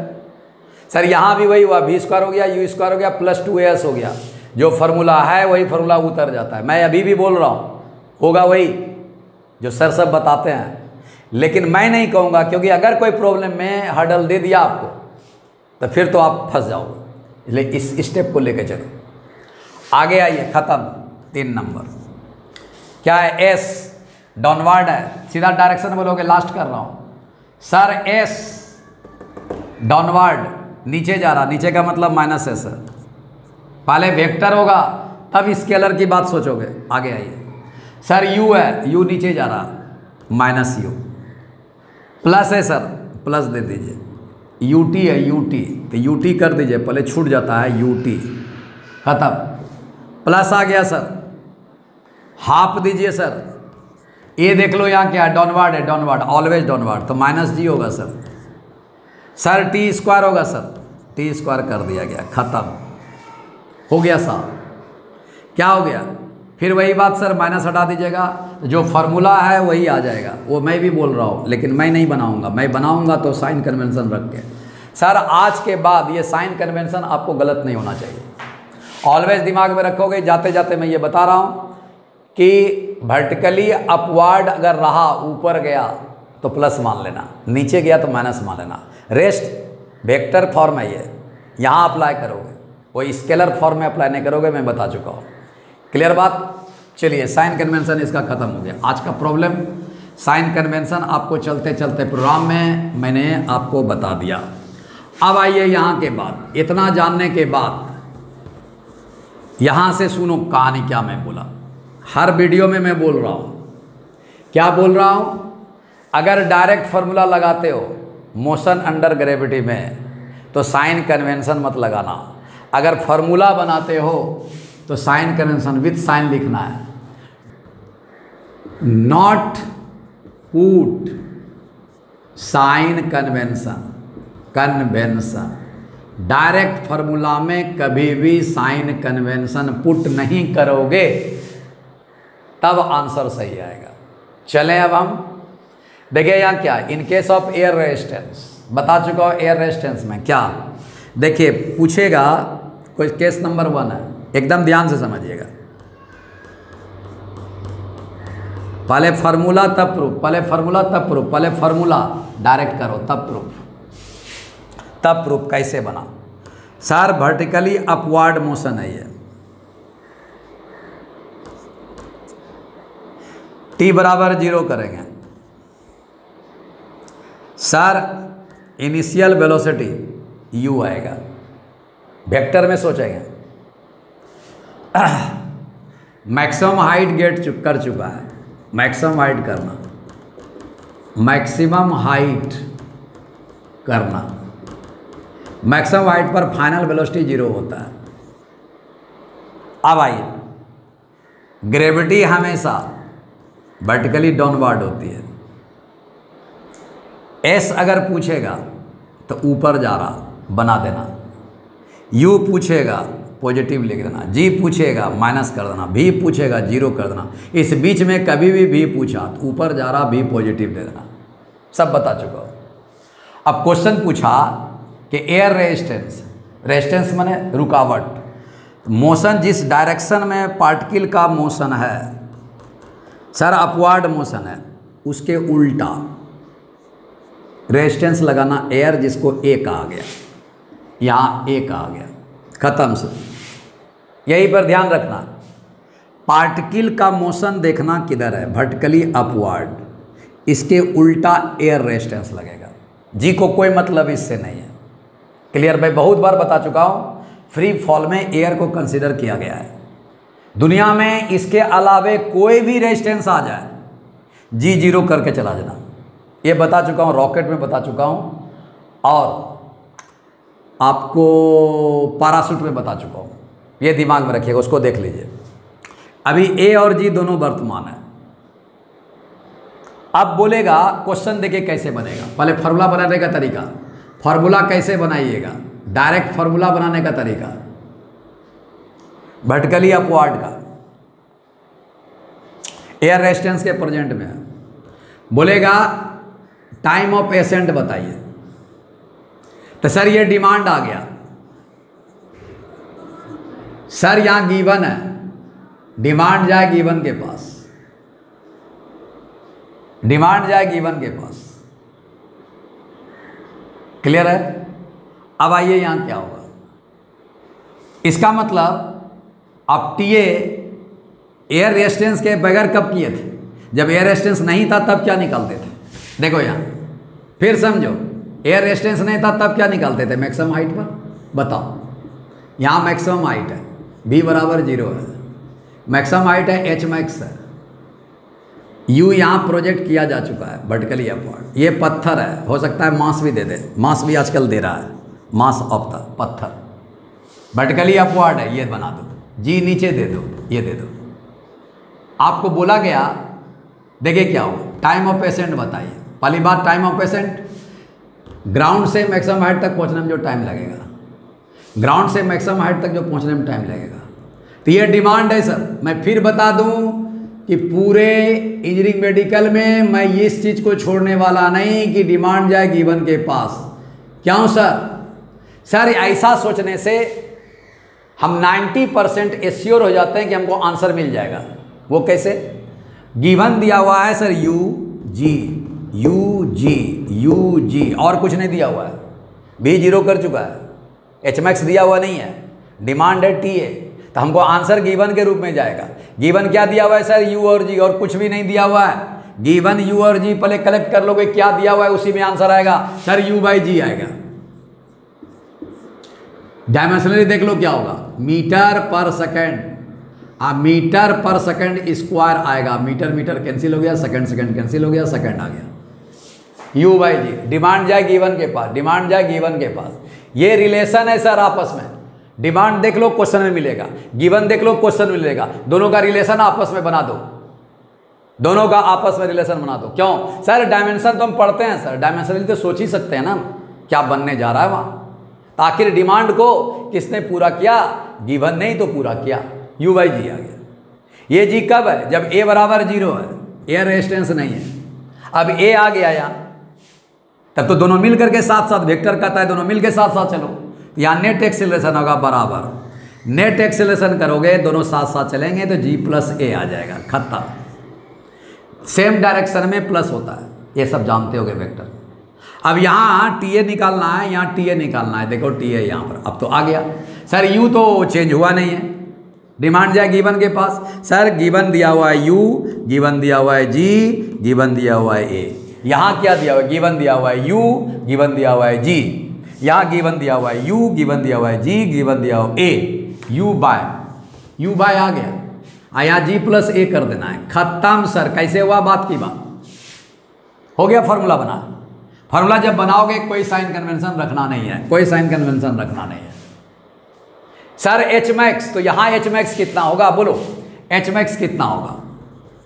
सर यहाँ भी वही हुआ, बी स्क्वायर हो गया, यू स्क्वायर हो गया, प्लस 2as हो गया, जो फार्मूला है वही फार्मूला उतर जाता है। मैं अभी भी बोल रहा हूँ, होगा वही जो सर सब बताते हैं, लेकिन मैं नहीं कहूँगा, क्योंकि अगर कोई प्रॉब्लम में हर्डल दे दिया आपको तो फिर तो आप फंस जाओगे। इसलिए इस स्टेप को लेकर चलो, आगे आइए, खत्म। 3 नंबर क्या है, एस डाउनवर्ड है, सीधा डायरेक्शन बोलोगे, लास्ट कर रहा हूँ। सर एस डाउनवर्ड, नीचे जा रहा, नीचे का मतलब माइनस है सर, पहले वेक्टर होगा तब स्केलर की बात सोचोगे। आगे आइए, सर यू है, यू नीचे जा रहा, माइनस यू, प्लस है सर, प्लस दे दीजिए, यू टी है, यू टी तो यू टी कर दीजिए, पहले छूट जाता है यू टी, खत्म। प्लस आ गया सर, हाफ दीजिए सर, ये देख लो यहाँ क्या है, डाउनवर्ड है, डाउनवर्ड, ऑलवेज डाउनवर्ड, तो माइनस जी होगा सर। सर टी स्क्वायर होगा सर, टी स्क्वायर कर दिया गया, खत्म हो गया साहब। क्या हो गया, फिर वही बात सर, माइनस हटा दीजिएगा, जो फार्मूला है वही आ जाएगा। वो मैं भी बोल रहा हूँ, लेकिन मैं नहीं बनाऊंगा, मैं बनाऊंगा तो साइन कन्वेंशन रख के। सर आज के बाद ये साइन कन्वेंशन आपको गलत नहीं होना चाहिए, ऑलवेज दिमाग में रखोगे। जाते जाते मैं ये बता रहा हूँ कि वर्टिकली अपवर्ड अगर रहा, ऊपर गया तो प्लस मान लेना, नीचे गया तो माइनस मान लेना। रेस्ट वेक्टर फॉर्म है, ये यहाँ अप्लाई करोगे, वो स्केलर फॉर्म में अप्लाई नहीं करोगे, मैं बता चुका हूँ। क्लियर बात। चलिए, साइन कन्वेंशन इसका खत्म हो गया। आज का प्रॉब्लम साइन कन्वेंशन आपको चलते चलते प्रोग्राम में मैंने आपको बता दिया। अब आइए यहाँ के बाद, इतना जानने के बाद यहाँ से सुनो कहानी क्या मैं बोला। हर वीडियो में मैं बोल रहा हूँ, क्या बोल रहा हूँ, अगर डायरेक्ट फार्मूला लगाते हो मोशन अंडर ग्रेविटी में तो साइन कन्वेंशन मत लगाना। अगर फार्मूला बनाते हो तो साइन कन्वेंशन विथ साइन लिखना है। Not put sign convention, convention direct formula में कभी भी साइन कन्वेंशन पुट नहीं करोगे तब आंसर सही आएगा। चलें अब हम देखिए यहाँ क्या, in case of air resistance बता चुका हूँ। एयर रेजिस्टेंस में क्या देखिए पूछेगा, कोई केस नंबर 1 है, एकदम ध्यान से समझिएगा। पहले फार्मूला तब प्रूफ, पहले फार्मूला तब प्रूफ, पहले फार्मूला डायरेक्ट करो तब प्रूफ। तब प्रूफ कैसे बना सर? वर्टिकली अपवर्ड मोशन है ये, t बराबर 0 करेंगे सर। इनिशियल वेलोसिटी u आएगा, वेक्टर में सोचेंगे। मैक्सिमम हाइट गेट कर चुका है, मैक्सिमम हाइट करना, मैक्सिमम हाइट करना, मैक्सिमम हाइट पर फाइनल वेलोसिटी 0 होता है। अब आइए, ग्रेविटी हमेशा वर्टिकली डाउनवर्ड होती है। एस अगर पूछेगा तो ऊपर जा रहा बना देना, यू पूछेगा पॉजिटिव लिख देना, जी पूछेगा माइनस कर देना, भी पूछेगा 0 कर देना। इस बीच में कभी भी पूछा तो ऊपर जा रहा भी पॉजिटिव दे देना। सब बता चुका हूँ। अब क्वेश्चन पूछा कि एयर रेजिस्टेंस, रेजिस्टेंस माने रुकावट, मोशन जिस डायरेक्शन में पार्टिकल का मोशन है सर अपवर्ड मोशन है, उसके उल्टा रेजिस्टेंस लगाना एयर, जिसको ए कहा गया, यहाँ ए कहा गया, खत्म से। यही पर ध्यान रखना, पार्टिकल का मोशन देखना किधर है, वर्टिकली अपवर्ड, इसके उल्टा एयर रेजिस्टेंस लगेगा। जी को कोई मतलब इससे नहीं है। क्लियर भाई, बहुत बार बता चुका हूँ, फ्री फॉल में एयर को कंसीडर किया गया है। दुनिया में इसके अलावे कोई भी रेजिस्टेंस आ जाए जी 0 करके चला जाना, ये बता चुका हूँ, रॉकेट में बता चुका हूँ और आपको पैराशूट में बता चुका हूँ। ये दिमाग में रखिएगा, उसको देख लीजिए। अभी ए और जी दोनों वर्तमान है। अब बोलेगा क्वेश्चन देखिए कैसे बनेगा। पहले फार्मूला बनाने का तरीका, फार्मूला कैसे बनाइएगा, डायरेक्ट फार्मूला बनाने का तरीका, वर्टिकली अपवर्ड का, एयर रेजिस्टेंस के प्रेजेंट में है। बोलेगा टाइम ऑफ एसेंट बताइए, तो सर ये डिमांड आ गया। सर यहां गिवन है, डिमांड जाए गिवन के पास, डिमांड जाए गिवन के पास। क्लियर है? अब आइए यहां क्या होगा, इसका मतलब अब टीए एयर रेजिस्टेंस के बगैर कब किए थे? जब एयर रेजिस्टेंस नहीं था तब क्या निकालते थे? देखो यहाँ फिर समझो, एयर रेजिस्टेंस नहीं था तब क्या निकालते थे? मैक्सिमम हाइट पर बताओ। यहाँ मैक्सिमम हाइट है, v बराबर 0 है, मैक्सिमम हाइट है, एच मैक्स है, u यहाँ प्रोजेक्ट किया जा चुका है वर्टिकली अपवर्ड। ये पत्थर है, हो सकता है मास भी दे दे, मास भी आजकल दे रहा है, मास ऑफ द पत्थर वर्टिकली अपवर्ड है, ये बना दो, जी नीचे दे दो, ये दे दो। आपको बोला गया, देखिए क्या होगा, टाइम ऑफ एसेंट बताइए। पहली बात, टाइम ऑफ एसेंट, ग्राउंड से मैक्सिमम हाइट तक पहुंचने में जो टाइम लगेगा, ग्राउंड से मैक्सिमम हाइट तक जो पहुंचने में टाइम लगेगा, तो ये डिमांड है सर। मैं फिर बता दूं कि पूरे इंजीनियरिंग मेडिकल में मैं इस चीज़ को छोड़ने वाला नहीं कि डिमांड जाए गिवन के पास। क्यों सर? सर ऐसा सोचने से हम 90% एश्योर हो जाते हैं कि हमको आंसर मिल जाएगा। वो कैसे? गिवन दिया हुआ है sir U G, U G, U G, और कुछ नहीं दिया हुआ है, भी 0 कर चुका है, एच मैक्स दिया हुआ नहीं है, डिमांड है टी ए, तो हमको आंसर गिवन के रूप में जाएगा। गिवन क्या दिया हुआ है सर? यू और जी, और कुछ भी नहीं दिया हुआ है। गिवन यू और जी पहले कलेक्ट कर लोगे, क्या दिया हुआ है उसी में आंसर आएगा सर, यू बाई जी आएगा। डायमेंशनली देख लो क्या होगा, मीटर पर सेकेंड। अब मीटर पर सेकेंड स्क्वायर आएगा, मीटर मीटर कैंसिल हो गया, सेकंड सेकंड कैंसिल हो गया, सेकंड आ गया, यू बाई जी। डिमांड जाए गिवन के पास, डिमांड जाए गिवन के पास। ये रिलेशन है सर आपस में। डिमांड देख लो क्वेश्चन में मिलेगा, गिवन देख लो क्वेश्चन में मिलेगा, दोनों का रिलेशन आपस में बना दो, दोनों का आपस में रिलेशन बना दो। क्यों सर? डायमेंशन तो हम पढ़ते हैं सर, डायमेंशन तो सोच ही सकते हैं ना क्या बनने जा रहा है वहाँ। आखिर डिमांड को किसने पूरा किया? गिवन ने ही तो पूरा किया, यू बाई जी आ गया। ये जी कब है? जब ए बराबर 0 है, एयर रेजिस्टेंस नहीं है। अब ए आ गया यहाँ, तब तो दोनों मिल करके साथ साथ, वेक्टर कहता है दोनों मिल के साथ साथ चलो। यहाँ नेट एक्सेलरेशन होगा बराबर, नेट एक्सेलरेशन करोगे दोनों साथ साथ चलेंगे तो जी प्लस ए आ जाएगा, खत्म। सेम डायरेक्शन में प्लस होता है, ये सब जानते होगे वेक्टर। अब यहाँ टी ए निकालना है, यहाँ टी ए निकालना है, देखो टी ए यहाँ पर अब तो आ गया सर। यू तो चेंज हुआ नहीं है, डिमांड जाए गिवन के पास। सर गिवन दिया हुआ है यू, गिवन दिया हुआ है जी, गिवन दिया हुआ है ए। यहाँ क्या दिया हुआ है? गिवन दिया हुआ है यू, गिवन दिया हुआ है जी। यहाँ गिवन दिया हुआ है यू, गिवन दिया हुआ है जी, गिवन दिया हुआ ए, यू बाय आ गया। यहाँ जी प्लस ए कर देना है, खत्म सर। कैसे हुआ? बात की बात हो गया, फॉर्मूला बना। फॉर्मूला जब बनाओगे कोई साइन कन्वेंशन रखना नहीं है, कोई साइन कन्वेंशन रखना नहीं है सर। एच मैक्स, तो यहाँ एच मैक्स कितना होगा बोलो? एच मैक्स कितना होगा?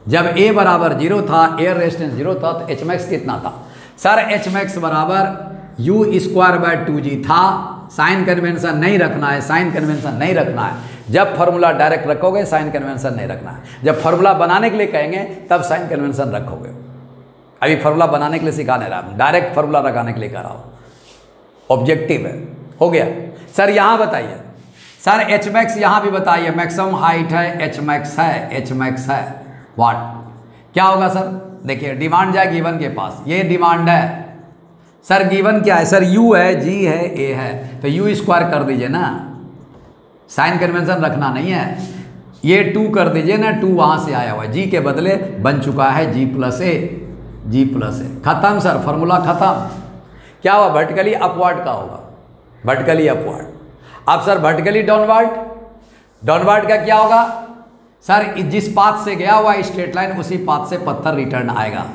जब ए बराबर 0 था, एयर रेजिस्टेंस 0 था, तो एच मैक्स कितना था सर? एच मैक्स बराबर यू स्क्वायर बाय 2g था। साइन कन्वेंशन नहीं रखना है, साइन कन्वेंशन नहीं रखना है। जब फॉर्मूला डायरेक्ट रखोगे साइन कन्वेंशन नहीं रखना है। जब फॉर्मूला बनाने के लिए कहेंगे तब साइन कन्वेंशन रखोगे। अभी फॉर्मूला बनाने के लिए सिखा नहीं रहा, डायरेक्ट फॉर्मूला लगाने के लिए कह रहा हूँ। ऑब्जेक्टिव है, हो गया सर। यहाँ बताइए सर, एच मैक्स यहाँ भी बताइए। मैक्सिमम हाइट है, एच मैक्स है, एच मैक्स है, वाट क्या होगा सर? देखिए डिमांड जाए गिवन के पास, ये डिमांड है सर। गिवन क्या है सर? यू है, जी है, ए है, तो यू स्क्वायर कर दीजिए ना, साइन कन्वेंशन रखना नहीं है। ये 2 कर दीजिए ना, 2 वहाँ से आया हुआ है, जी के बदले बन चुका है जी प्लस ए, जी प्लस ए, खत्म सर, फॉर्मूला खत्म। क्या हुआ? वर्टिकली अपवर्ड का होगा, वर्टिकली अपवर्ड। अब सर वर्टिकली डाउनवर्ड, डाउनवर्ड का क्या होगा सर? जिस पाथ से गया हुआ स्ट्रेट लाइन उसी पाथ से पत्थर रिटर्न आएगा,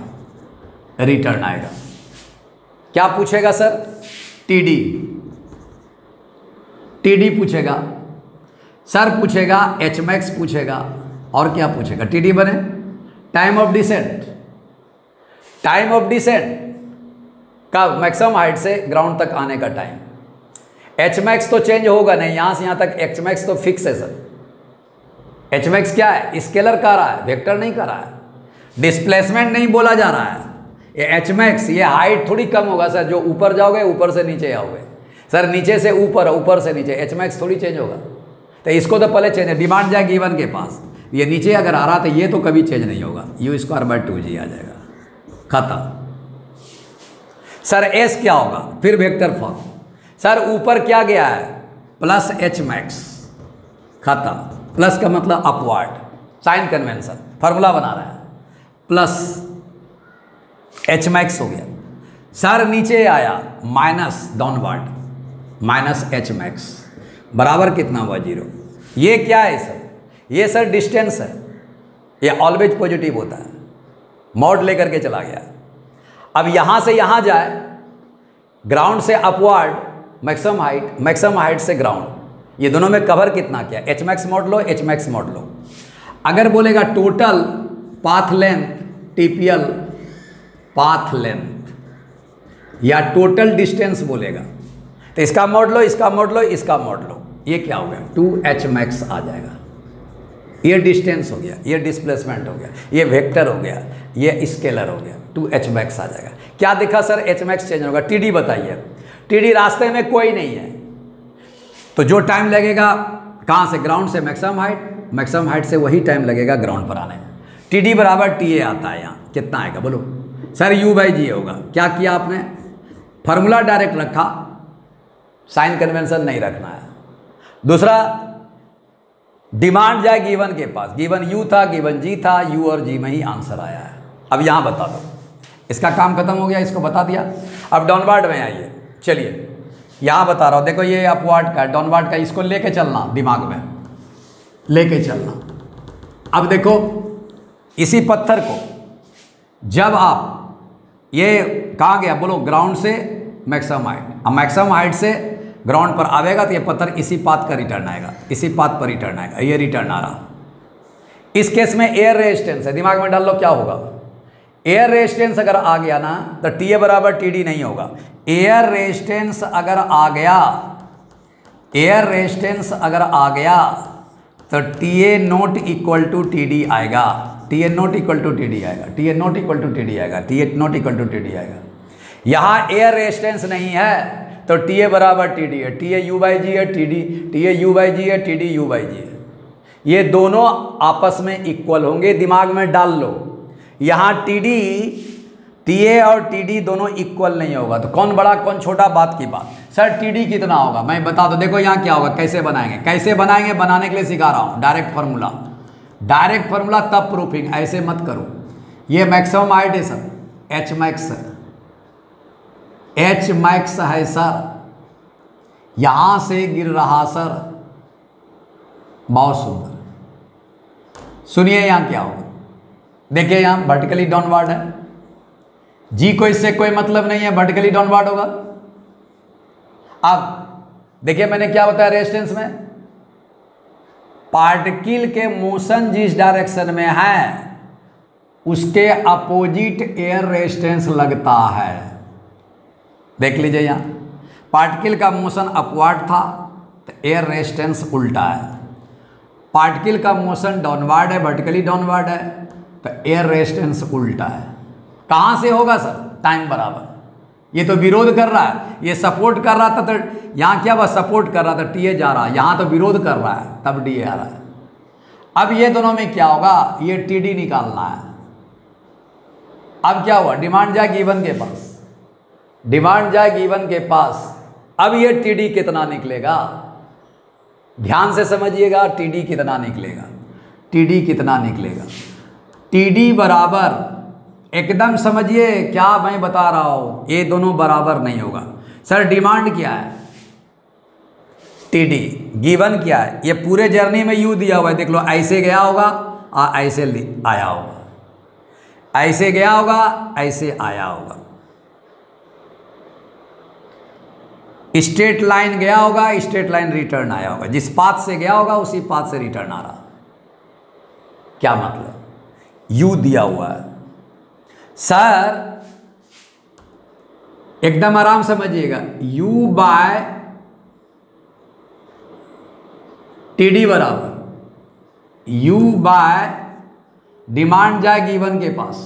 रिटर्न आएगा। क्या पूछेगा सर? टीडी, टीडी पूछेगा सर, पूछेगा एच मैक्स पूछेगा, और क्या पूछेगा? टीडी बने time of descent, time of descent का मैक्सिमम हाइट से ग्राउंड तक आने का टाइम। एच मैक्स तो चेंज होगा नहीं, यहां से यहां तक एच मैक्स तो फिक्स है सर। एच मैक्स क्या है? स्केलर कह रहा है, वेक्टर नहीं कह रहा है, डिस्प्लेसमेंट नहीं बोला जा रहा है। ये एच मैक्स, ये हाइट थोड़ी कम होगा सर, जो ऊपर जाओगे ऊपर से नीचे आओगे सर, नीचे से ऊपर, ऊपर से नीचे। एच मैक्स थोड़ी चेंज होगा, तो इसको तो पहले चेंज है। डिमांड जाए गिवन के पास, ये नीचे अगर आ रहा तो ये तो कभी चेंज नहीं होगा, यू स्क्वायर बाय 2g आ जाएगा, खत्म सर। एस क्या होगा? फिर वेक्टर फॉर्म सर। ऊपर क्या गया है? प्लस एच मैक्स, खत्म। प्लस का मतलब अपवर्ड, साइन कन्वेंशन, फॉर्मूला बना रहा है, प्लस एच मैक्स हो गया सर। नीचे आया minus downward, minus H max बराबर कितना हुआ? 0। ये क्या है सर? ये सर डिस्टेंस है, ये ऑलवेज पॉजिटिव होता है, मॉड लेकर के चला गया। अब यहाँ से यहाँ जाए, ग्राउंड से upward maximum height, maximum height से ग्राउंड, ये दोनों में कवर कितना किया? एच मैक्स मॉड लो, एच मैक्स मॉड लो। अगर बोलेगा total path length, TPL path length या टोटल डिस्टेंस बोलेगा तो इसका मॉड लो, इसका मॉड लो, इसका मॉड लो। ये क्या हो गया? 2h मैक्स आ जाएगा। ये डिस्टेंस हो गया, ये डिस्प्लेसमेंट हो गया, ये वेक्टर हो गया, ये स्केलर हो गया, 2h मैक्स आ जाएगा। क्या दिखा सर? h मैक्स चेंज होगा। टीडी बताइए। टीडी रास्ते में कोई नहीं है, तो जो टाइम लगेगा कहाँ से? ग्राउंड से मैक्सिमम हाइट, मैक्सिमम हाइट से वही टाइम लगेगा ग्राउंड पर आने में। टीडी बराबर टी ए आता है। यहाँ कितना आएगा बोलो सर? यू बाई जी होगा। क्या किया आपने? फार्मूला डायरेक्ट रखा, साइन कन्वेंशन नहीं रखना है। दूसरा डिमांड जाए गिवन के पास, गिवन यू था, गिवन जी था, यू और जी में ही आंसर आया है। अब यहाँ बता दो, इसका काम खत्म हो गया, इसको बता दिया। अब डाउनवर्ड में आइए, चलिए यहाँ बता रहा हूँ, देखो ये अपवर्ड का डाउनवर्ड का, इसको लेके चलना, दिमाग में लेके चलना। अब देखो इसी पत्थर को जब आप, ये कहाँ गया बोलो, ग्राउंड से मैक्सिमम हाइट, अब मैक्सिमम हाइट से ग्राउंड पर आवेगा तो ये पत्थर इसी पाथ का रिटर्न आएगा, इसी पाथ पर रिटर्न आएगा, ये रिटर्न आ रहा। इस केस में एयर रेजिस्टेंस है, दिमाग में डाल लो क्या होगा। एयर रेजिस्टेंस अगर आ गया ना तो टी ए बराबर टी डी नहीं होगा। एयर रेजिस्टेंस अगर आ गया, एयर रेजिस्टेंस अगर आ गया तो T A not equal to T D आएगा, T A not equal to T T आएगा, T A not equal to T T आएगा, T A not equal to T T आएगा। यहाँ एयर रेजिस्टेंस नहीं है तो टी ए बराबर T D है, टी ए यू बाई जी है, टी ए यू बाई जी है, टी डी यू बाई जी है। ये दोनों आपस में इक्वल होंगे, दिमाग में डाल लो। यहाँ टी डी, टी ए और टी डी दोनों इक्वल नहीं होगा तो कौन बड़ा कौन छोटा, बात की बात। सर टी डी कितना होगा, मैं बता दो। देखो यहाँ क्या होगा, कैसे बनाएंगे, कैसे बनाएंगे, बनाने के लिए सिखा रहा हूँ। डायरेक्ट फार्मूला, डायरेक्ट फार्मूला तब प्रूफिंग, ऐसे मत करो। ये मैक्सिमम हाइट है सर, एच मैक्स है, एच मैक्स है सर, यहां से गिर रहा सर, बहुत सुंदर। सुनिए यहां क्या होगा, देखिए यहां वर्टिकली डाउनवर्ड है, जी को इससे कोई मतलब नहीं है, वर्टिकली डाउनवर्ड होगा। अब देखिए मैंने क्या बताया रेजिस्टेंस में, पार्टिकल के मोशन जिस डायरेक्शन में है उसके अपोजिट एयर रेजिस्टेंस लगता है। देख लीजिए यहाँ पार्टिकल का मोशन अपवर्ड था तो एयर रेजिस्टेंस उल्टा है, पार्टिकल का मोशन डाउनवर्ड है, वर्टिकली डाउनवर्ड है तो एयर रेजिस्टेंस उल्टा है। कहाँ से होगा सर, टाइम बराबर। ये तो विरोध कर रहा है, ये सपोर्ट कर रहा था तो यहाँ क्या हुआ, सपोर्ट कर रहा था, टी ए जा रहा है, यहाँ तो विरोध कर रहा है तब डी ए आ रहा है। अब ये दोनों में क्या होगा, ये टी डी निकालना है। अब क्या हुआ, डिमांड जाए गिवन के पास, डिमांड जाए गिवन के पास। अब ये टी डी कितना निकलेगा, ध्यान से समझिएगा, टी डी कितना निकलेगा, टी डी कितना निकलेगा, टी डी बराबर, एकदम समझिए क्या मैं बता रहा हूं, ये दोनों बराबर नहीं होगा। सर डिमांड क्या है, टी डी, गिवन क्या है, ये पूरे जर्नी में यू दिया हुआ है, देख लो ऐसे गया होगा और ऐसे आया होगा, ऐसे गया होगा ऐसे आया होगा, स्ट्रेट लाइन गया होगा, स्ट्रेट लाइन रिटर्न आया होगा, जिस पाथ से गया होगा उसी पाथ से रिटर्न आ रहा। क्या मतलब, यू दिया हुआ है सर, एकदम आराम समझिएगा, u बाय टी डी बराबर u बाय डिमांड जाए गिवन के पास,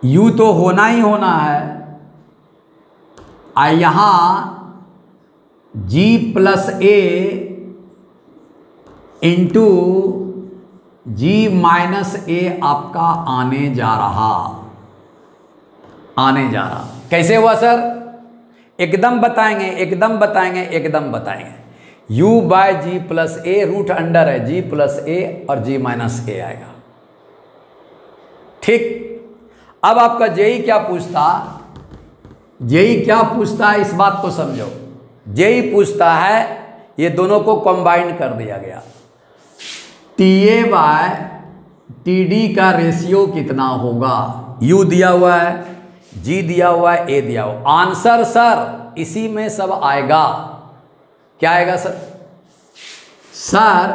u तो होना ही होना है, आ यहां g प्लस ए इंटू जी माइनस ए आपका आने जा रहा, आने जा रहा। कैसे हुआ सर, एकदम बताएंगे, एकदम बताएंगे, एकदम बताएंगे। u bye ji plus A, root under है जी प्लस ए और जी माइनस ए आएगा। ठीक, अब आपका जेई क्या पूछता, जेई क्या पूछता है, इस बात को समझो। जेई पूछता है ये दोनों को कंबाइन कर दिया गया, T A by T D का रेशियो कितना होगा, यू दिया हुआ है, जी दिया हुआ है, ए दिया हुआ। आंसर सर इसी में सब आएगा। क्या आएगा सर, सर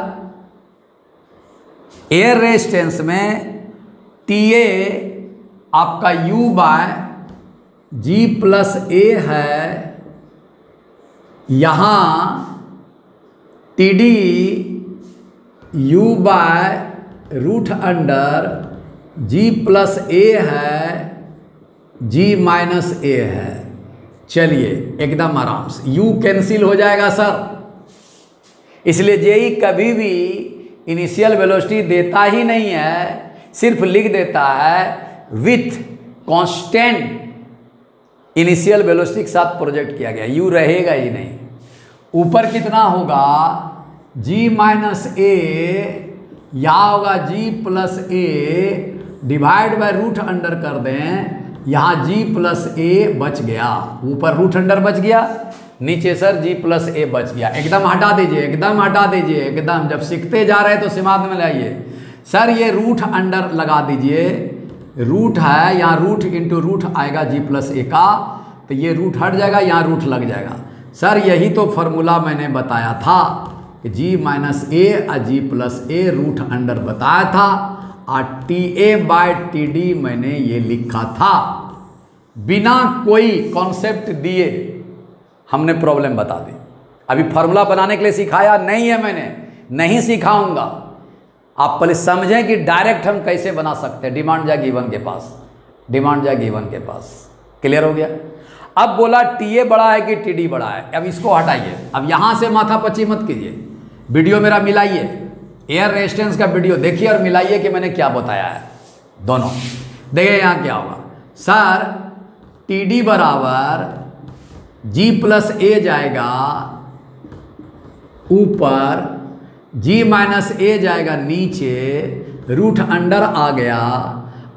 एयर रेजिस्टेंस में टी ए आपका U by ji plus A है, यहां T D u by root under g plus A है, g माइनस ए है। चलिए एकदम आराम से u कैंसिल हो जाएगा सर, इसलिए जेई कभी भी इनिशियल वेलोसिटी देता ही नहीं है, सिर्फ लिख देता है विथ कांस्टेंट इनिशियल वेलोसिटी के साथ प्रोजेक्ट किया गया, u रहेगा ही नहीं। ऊपर कितना होगा, जी माइनस ए, यहाँ होगा g plus a divide by root under कर दें, यहाँ जी प्लस ए बच गया, ऊपर रूट अंडर बच गया, नीचे सर जी प्लस ए बच गया। एकदम हटा दीजिए, एकदम हटा दीजिए, एकदम जब सीखते जा रहे हैं तो सिमाग में लाइए। सर ये रूट अंडर लगा दीजिए, रूट है यहाँ, रूट इंटू रूट आएगा जी प्लस ए का, तो ये रूट हट जाएगा, यहाँ रूट लग जाएगा। सर यही तो फॉर्मूला मैंने बताया था कि जी माइनस ए और G plus A root under बताया था, और T A by T D मैंने ये लिखा था। बिना कोई कॉन्सेप्ट दिए हमने प्रॉब्लम बता दी। अभी फॉर्मूला बनाने के लिए सिखाया नहीं है मैंने, नहीं सिखाऊंगा। आप पहले समझें कि डायरेक्ट हम कैसे बना सकते हैं। डिमांड जा गिवन के पास, डिमांड जा गिवन के पास, क्लियर हो गया। अब बोला टी ए बड़ा है कि टी डी बड़ा है, अब इसको हटाइए। अब यहाँ से माथा पच्ची मत कीजिए, वीडियो मेरा मिलाइए, एयर रेजिस्टेंस का वीडियो देखिए और मिलाइए कि मैंने क्या बताया है। दोनों देखिए यहाँ क्या होगा। सर टी डी बराबर जी प्लस ए जाएगा ऊपर, जी माइनस ए जाएगा नीचे, रूट अंडर आ गया।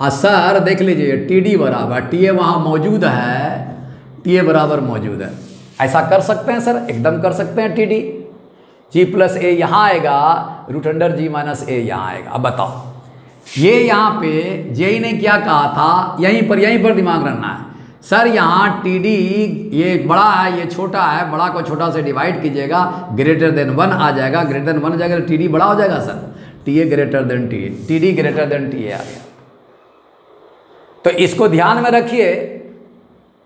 और सर देख लीजिए टी डी बराबर, टी ए वहाँ मौजूद है, टी ए बराबर मौजूद है। ऐसा कर सकते हैं सर, एकदम कर सकते हैं। टी डी जी प्लस ए यहाँ आएगा, root under g minus a यहाँ आएगा। अब बताओ ये यहाँ पे जेई ने क्या कहा था, यहीं पर दिमाग रखना है। सर यहाँ टी डी ये बड़ा है, ये छोटा है, बड़ा को छोटा से डिवाइड कीजिएगा, ग्रेटर देन 1 आ जाएगा, ग्रेटर देन 1 हो जाएगा तो टी डी बड़ा हो जाएगा sir. T a greater than t a, t d greater than t a आ गया। तो इसको ध्यान में रखिए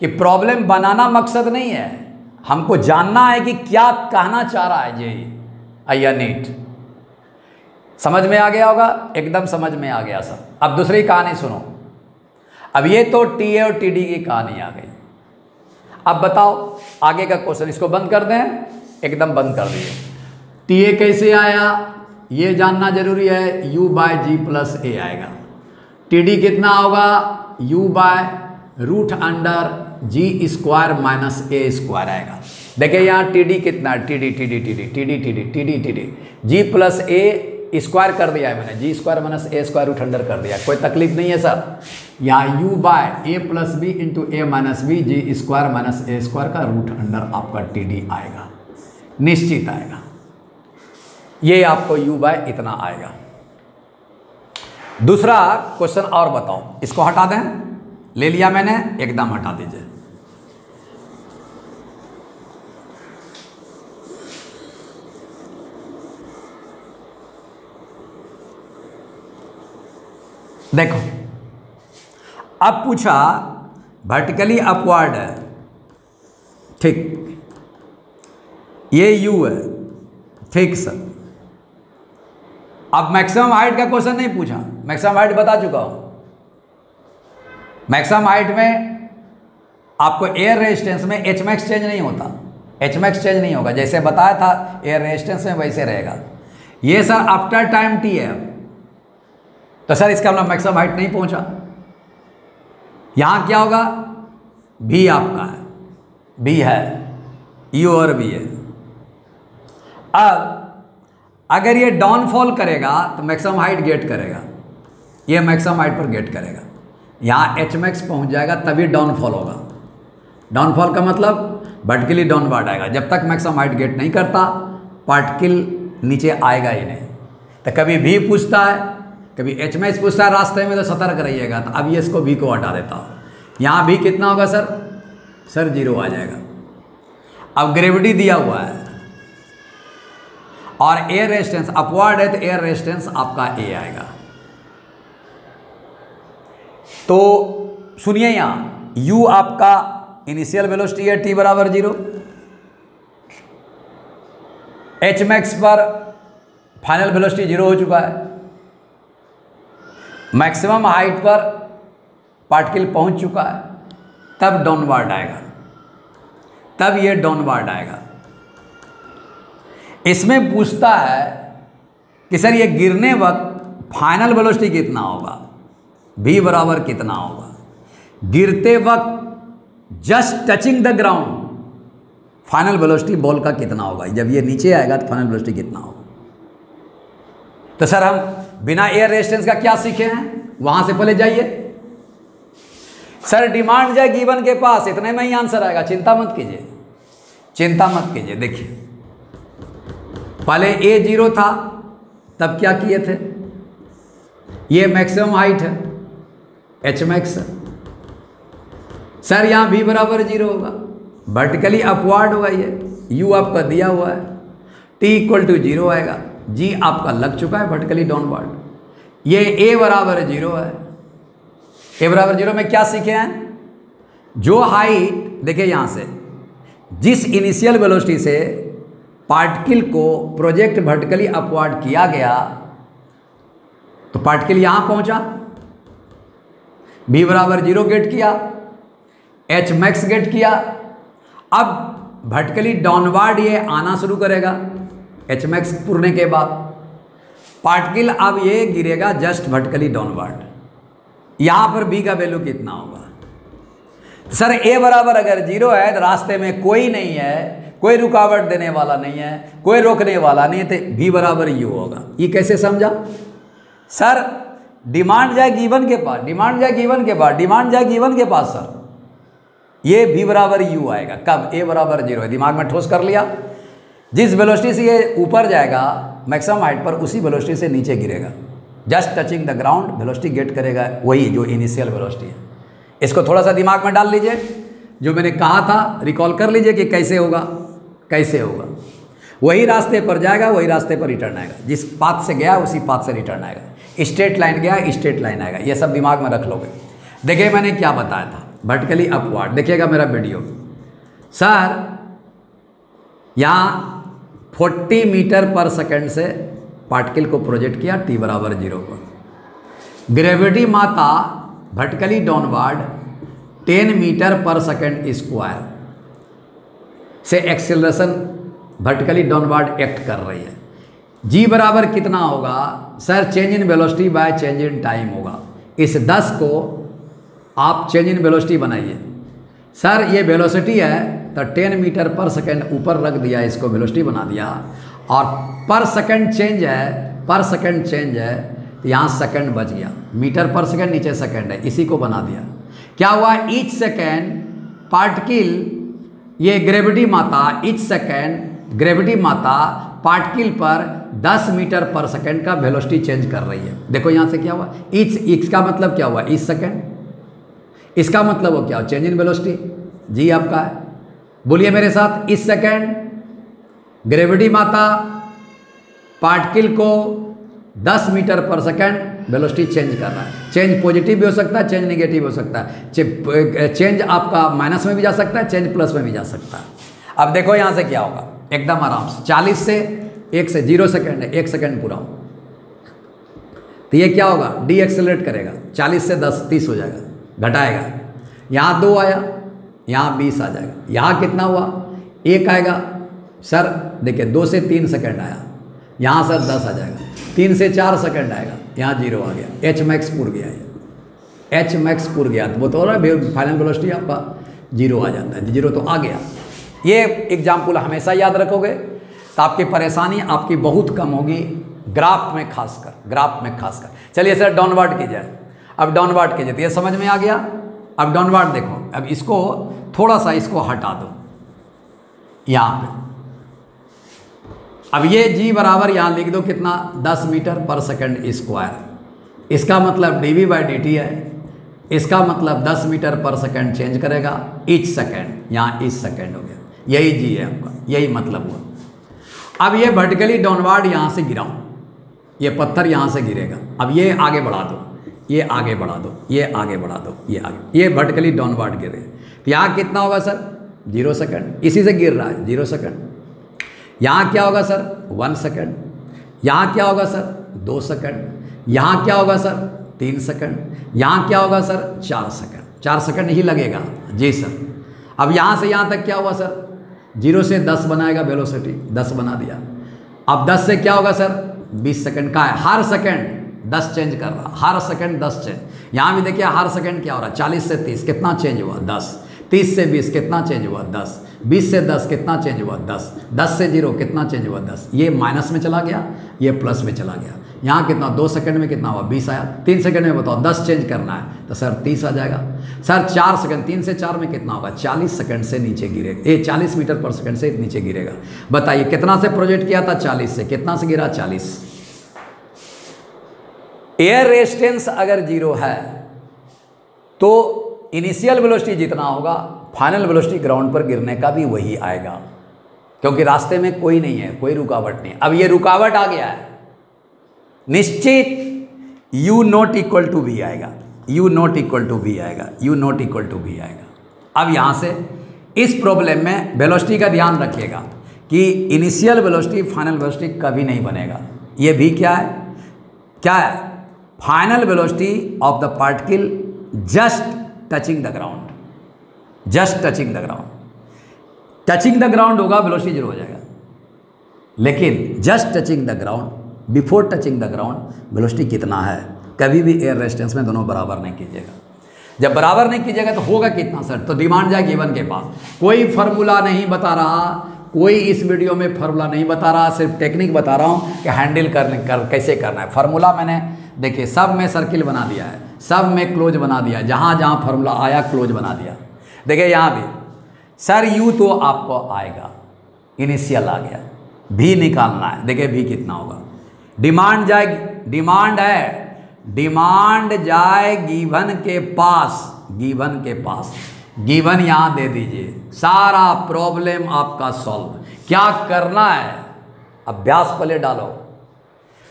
कि प्रॉब्लम बनाना मकसद नहीं है, हमको जानना है कि क्या कहना चाह रहा है जेई या नीट। समझ में आ गया होगा, एकदम समझ में आ गया सर। अब दूसरी कहानी सुनो। अब ये तो टी ए और टी डी की कहानी आ गई। अब बताओ आगे का क्वेश्चन, इसको बंद कर दें, एकदम बंद कर दिए। टी ए कैसे आया ये जानना जरूरी है, u by ji plus a आएगा। टी डी कितना होगा, u by root under g square minus a square आएगा। देखिए यहाँ टी डी कितना d, t d t d t d t d t d t d t d, g plus a square कर दिया है मैंने, g square minus a square root under कर दिया, कोई तकलीफ नहीं है सर। यहाँ u by A plus B into A minus B, ji square minus a square का रूट अंडर आपका टी डी आएगा, निश्चित आएगा। ये आपको यू बाय इतना आएगा। दूसरा क्वेश्चन और बताओ, इसको हटा दें, ले लिया मैंने, एकदम हटा दीजिए। देखो अब पूछा वर्टिकली अपवर्ड है, ठीक, ये यू है, ठीक सर। अब मैक्सिमम हाइट का क्वेश्चन नहीं पूछा, मैक्सिमम हाइट बता चुका हूं। मैक्सिमम हाइट में आपको एयर रेजिस्टेंस में एच मैक्स चेंज नहीं होता, एच मैक्स चेंज नहीं होगा, जैसे बताया था एयर रेजिस्टेंस में वैसे रहेगा। ये सर आफ्टर टाइम टी है, तो सर इसका मतलब मैक्सिमम हाइट नहीं पहुंचा। यहां क्या होगा, भी आपका है, भी है, यू और भी है। अब अगर ये डाउनफॉल करेगा तो मैक्सिमम हाइट गेट करेगा, ये मैक्सिमम हाइट पर गेट करेगा, यहाँ एच मैक्स पहुँच जाएगा तभी डाउनफॉल होगा। डाउनफॉल का मतलब वर्टिकली डाउनवर्ड आएगा, जब तक मैक्सिमम हाइट गेट नहीं करता पार्टिकल नीचे आएगा ही नहीं। तो कभी भी पूछता है, कभी एच मैक्स पूछता है रास्ते में, तो सतर्क रहिएगा। तो अब ये इसको भी को हटा देता हूँ। यहाँ भी कितना होगा सर, सर 0 आ जाएगा। अब ग्रेविटी दिया हुआ है और एयर रेजिस्टेंस अपवर्ड है, तो एयर रेजिस्टेंस आपका ए आएगा। तो सुनिए यहाँ u आपका इनिशियल वेलोसिटी है t बराबर 0, एच मैक्स पर फाइनल वेलोसिटी 0 हो चुका है, मैक्सिमम हाइट पर पार्टिकल पहुंच चुका है, तब डाउनवर्ड आएगा, तब ये डाउनवर्ड आएगा। इसमें पूछता है कि सर ये गिरने वक्त फाइनल वेलोसिटी कितना होगा, v बराबर कितना होगा, गिरते वक्त just touching the ground final velocity ball का कितना होगा, जब ये नीचे आएगा तो फाइनल वेलोसिटी कितना होगा। तो सर हम बिना एयर रेजिस्टेंस का क्या सीखे हैं, वहां से पहले जाइए। सर डिमांड जाए गिवन के पास, इतने में ही आंसर आएगा, चिंता मत कीजिए, चिंता मत कीजिए। देखिए पहले ए 0 था, तब क्या किए थे, ये मैक्सिमम हाइट है एच मैक्स। सर यहाँ भी बराबर 0 होगा, वर्टिकली अपवार्ड होगा, ये यू आपका दिया हुआ है, टी इक्वल टू 0 आएगा, जी आपका लग चुका है वर्टिकली डाउनवर्ड। ये ए बराबर 0 है, ए बराबर 0 में क्या सीखे हैं, जो हाइट देखिए यहाँ से जिस इनिशियल वेलोसिटी से पार्टिकल को प्रोजेक्ट वर्टिकली अपवार्ड किया गया, तो पार्टिकल यहां पहुंचा, v बराबर 0 गेट किया, h मैक्स गेट किया, अब वर्टिकली डाउनवर्ड ये आना शुरू करेगा h मैक्स पूरने के बाद, पार्टिकल अब ये गिरेगा जस्ट वर्टिकली डाउनवर्ड। यहां पर b का वैल्यू कितना होगा, सर a बराबर अगर 0 है तो रास्ते में कोई नहीं है, कोई रुकावट देने वाला नहीं है, कोई रोकने वाला नहीं है, तो v बराबर u होगा। ये कैसे समझा, सर डिमांड जाए गिवन के पास, डिमांड जाए गिवन के पास, डिमांड जाए गिवन के पास, सर ये v बराबर u आएगा, कब a बराबर 0 है, दिमाग में ठोस कर लिया। जिस वेलोसिटी से ये ऊपर जाएगा मैक्सिमम हाइट पर, उसी वेलोसिटी से नीचे गिरेगा, just touching the ground velocity get करेगा, वही जो इनिशियल वेलोसिटी है। इसको थोड़ा सा दिमाग में डाल लीजिए, जो मैंने कहा था रिकॉल कर लीजिए कि कैसे होगा, कैसे होगा। वही रास्ते पर जाएगा, वही रास्ते पर रिटर्न आएगा, जिस पाथ से गया उसी पाथ से रिटर्न आएगा, स्ट्रेट लाइन गया स्ट्रेट लाइन आएगा, ये सब दिमाग में रख लोगे। देखिए मैंने क्या बताया था, वर्टिकली अपवार्ड, देखिएगा मेरा वीडियो। सर यहाँ 40 मीटर पर सेकंड से पार्टिकल को प्रोजेक्ट किया t बराबर 0 पर, ग्रेविटी माता वर्टिकली डाउनवर्ड 10 मीटर पर सेकंड स्क्वायर से एक्सेलरेशन वर्टिकली डाउनवर्ड एक्ट कर रही है। जी बराबर कितना होगा, sir change in velocity by change in time होगा। इस 10 को आप चेंज इन वेलोसिटी बनाइए। सर ये वेलोसिटी है तो 10 मीटर पर सेकंड ऊपर रख दिया, इसको वेलोसिटी बना दिया, और पर सेकंड चेंज है, पर सेकंड चेंज है, तो यहाँ सेकंड बच गया, मीटर पर सेकंड नीचे सेकंड है, इसी को बना दिया। क्या हुआ, ईच सेकंड पार्टिकल, ये ग्रेविटी माता ईच सेकंड ग्रेविटी माता पार्टिकल पर 10 मीटर पर सेकंड का वेलोसिटी चेंज कर रही है। देखो यहाँ से क्या हुआ, ईच का मतलब क्या हुआ, ईच सेकंड, इसका मतलब वो क्या, चेंज इन वेलोसिटी, जी आपका है, बोलिए मेरे साथ, ईच सेकंड ग्रेविटी माता पार्टिकल को 10 मीटर पर सेकंड वेलोसिटी चेंज कर रहा है। चेंज पॉजिटिव भी हो सकता है, चेंज नेगेटिव हो सकता है, चेंज आपका माइनस में भी जा सकता है, चेंज प्लस में भी जा सकता है। अब देखो यहाँ से क्या होगा, एकदम आराम से 40 से 1 से 0 सेकंड है, 1 सेकंड पूरा, तो ये क्या होगा, डी एक्सेलरेट करेगा, 40 से 10 30 हो जाएगा, घटाएगा, यहाँ 2 आया, यहाँ 20 आ जाएगा, यहाँ कितना हुआ 1 आएगा, सर देखिए 2 से 3 सेकंड आया, यहाँ सर 10 आ जाएगा, 3 से 4 सेकंड आएगा, यहाँ 0 आ गया, एच मैक्स पूर गया, एच मैक्स पूर गया, तो वो तो फाइनल वेलोसिटी आपका 0 आ जाता है, 0 तो आ गया। ये एग्जाम्पल हमेशा याद रखोगे तो आपकी परेशानी आपकी बहुत कम होगी, ग्राफ में खासकर, ग्राफ में खासकर। चलिए सर डाउनवर्ड कीजिए, अब डाउनवर्ड कीजिए, तो ये समझ में आ गया। अब डाउनवर्ड देखो, अब इसको थोड़ा सा इसको हटा दो यहाँ पे, अब ये g बराबर यहाँ लिख दो कितना, 10 मीटर पर सेकंड स्क्वायर, इसका मतलब dv/dt है, इसका मतलब 10 मीटर पर सेकंड चेंज करेगा, ईच सेकंड, यहाँ ईच सेकंड हो गया, यही g है आपका, यही मतलब हुआ। अब ये वर्टिकली डाउनवर्ड यहाँ से गिराऊँ, ये पत्थर यहाँ से गिरेगा, अब ये आगे बढ़ा दो, ये आगे बढ़ा दो, ये आगे बढ़ा दो, ये आगे, ये वर्टिकली डाउनवर्ड गिरे, तो यहाँ कितना होगा सर 0 सेकंड, इसी से गिर रहा है 0 सेकंड। यहाँ क्या होगा सर 1 सेकंड, यहाँ क्या होगा सर 2 सेकंड, यहाँ क्या होगा सर 3 सेकंड, यहाँ क्या होगा सर 4 सेकंड, 4 सेकंड ही लगेगा जी सर। अब यहाँ से यहाँ तक क्या हुआ सर, 0 से 10 बनाएगा वेलोसिटी, 10 बना दिया। अब 10 से क्या होगा सर 20 सेकंड का है, हर सेकंड 10 चेंज कर रहा, हर सेकंड 10 चेंज। यहाँ भी देखिए हर सेकंड क्या हो रहा है, 40 से 30 कितना चेंज हुआ 10, 30 से 20 कितना चेंज हुआ 10, 20 से 10 कितना चेंज हुआ? 10। 10 से 0 कितना चेंज हुआ? 10। ये माइनस में चला गया, ये प्लस में चला गया। यहाँ कितना 2 सेकंड में कितना हुआ? 20 आया। 3 सेकंड में बताओ 10 चेंज करना है तो सर 30 आ जाएगा। सर 4 सेकंड, 3 से 4 में कितना होगा? 40 सेकंड से नीचे गिरेगा, ये 40 मीटर पर सेकंड से नीचे गिरेगा। बताइए कितना से प्रोजेक्ट किया था? 40 से। कितना से गिरा? 40। एयर रेजिस्टेंस अगर 0 है तो इनिशियल वेलोसिटी जितना होगा फाइनल वेलोसिटी ग्राउंड पर गिरने का भी वही आएगा, क्योंकि रास्ते में कोई नहीं है, कोई रुकावट नहीं। अब ये रुकावट आ गया है, निश्चित u not equal to v आएगा, u not equal to v आएगा, u not equal to v आएगा। अब यहाँ से इस प्रॉब्लम में वेलोसिटी का ध्यान रखिएगा कि इनिशियल वेलोसिटी फाइनल वेलोसिटी कभी नहीं बनेगा। ये भी क्या है? क्या है? Final velocity of the particle just touching the ground, just touching the ground. Touching the ground होगा वेलोसिटी 0 हो जाएगा, लेकिन just touching the ground, before touching the ground velocity कितना है? कभी भी एयर रेजिस्टेंस में दोनों बराबर नहीं कीजिएगा। जब बराबर नहीं कीजिएगा तो होगा कितना सर? तो डिमांड जाए गिवन के पास। कोई फार्मूला नहीं बता रहा, कोई इस वीडियो में फार्मूला नहीं बता रहा, सिर्फ टेक्निक बता रहा हूँ कि हैंडल कैसे करना है। फार्मूला मैंने देखिए सब में सर्किल बना दिया है, सब में क्लोज बना दिया, जहाँ जहाँ फार्मूला आया क्लोज बना दिया। देखिए यहाँ भी सर यू तो आपको आएगा, इनिशियल आ गया, भी निकालना है। देखिए भी कितना होगा? डिमांड जाए, डिमांड है, डिमांड जाए गिवन के पास, गिवन के पास, गिवन यहाँ दे दीजिए, सारा प्रॉब्लम आपका सॉल्व। क्या करना है? अभ्यास पहले डालो।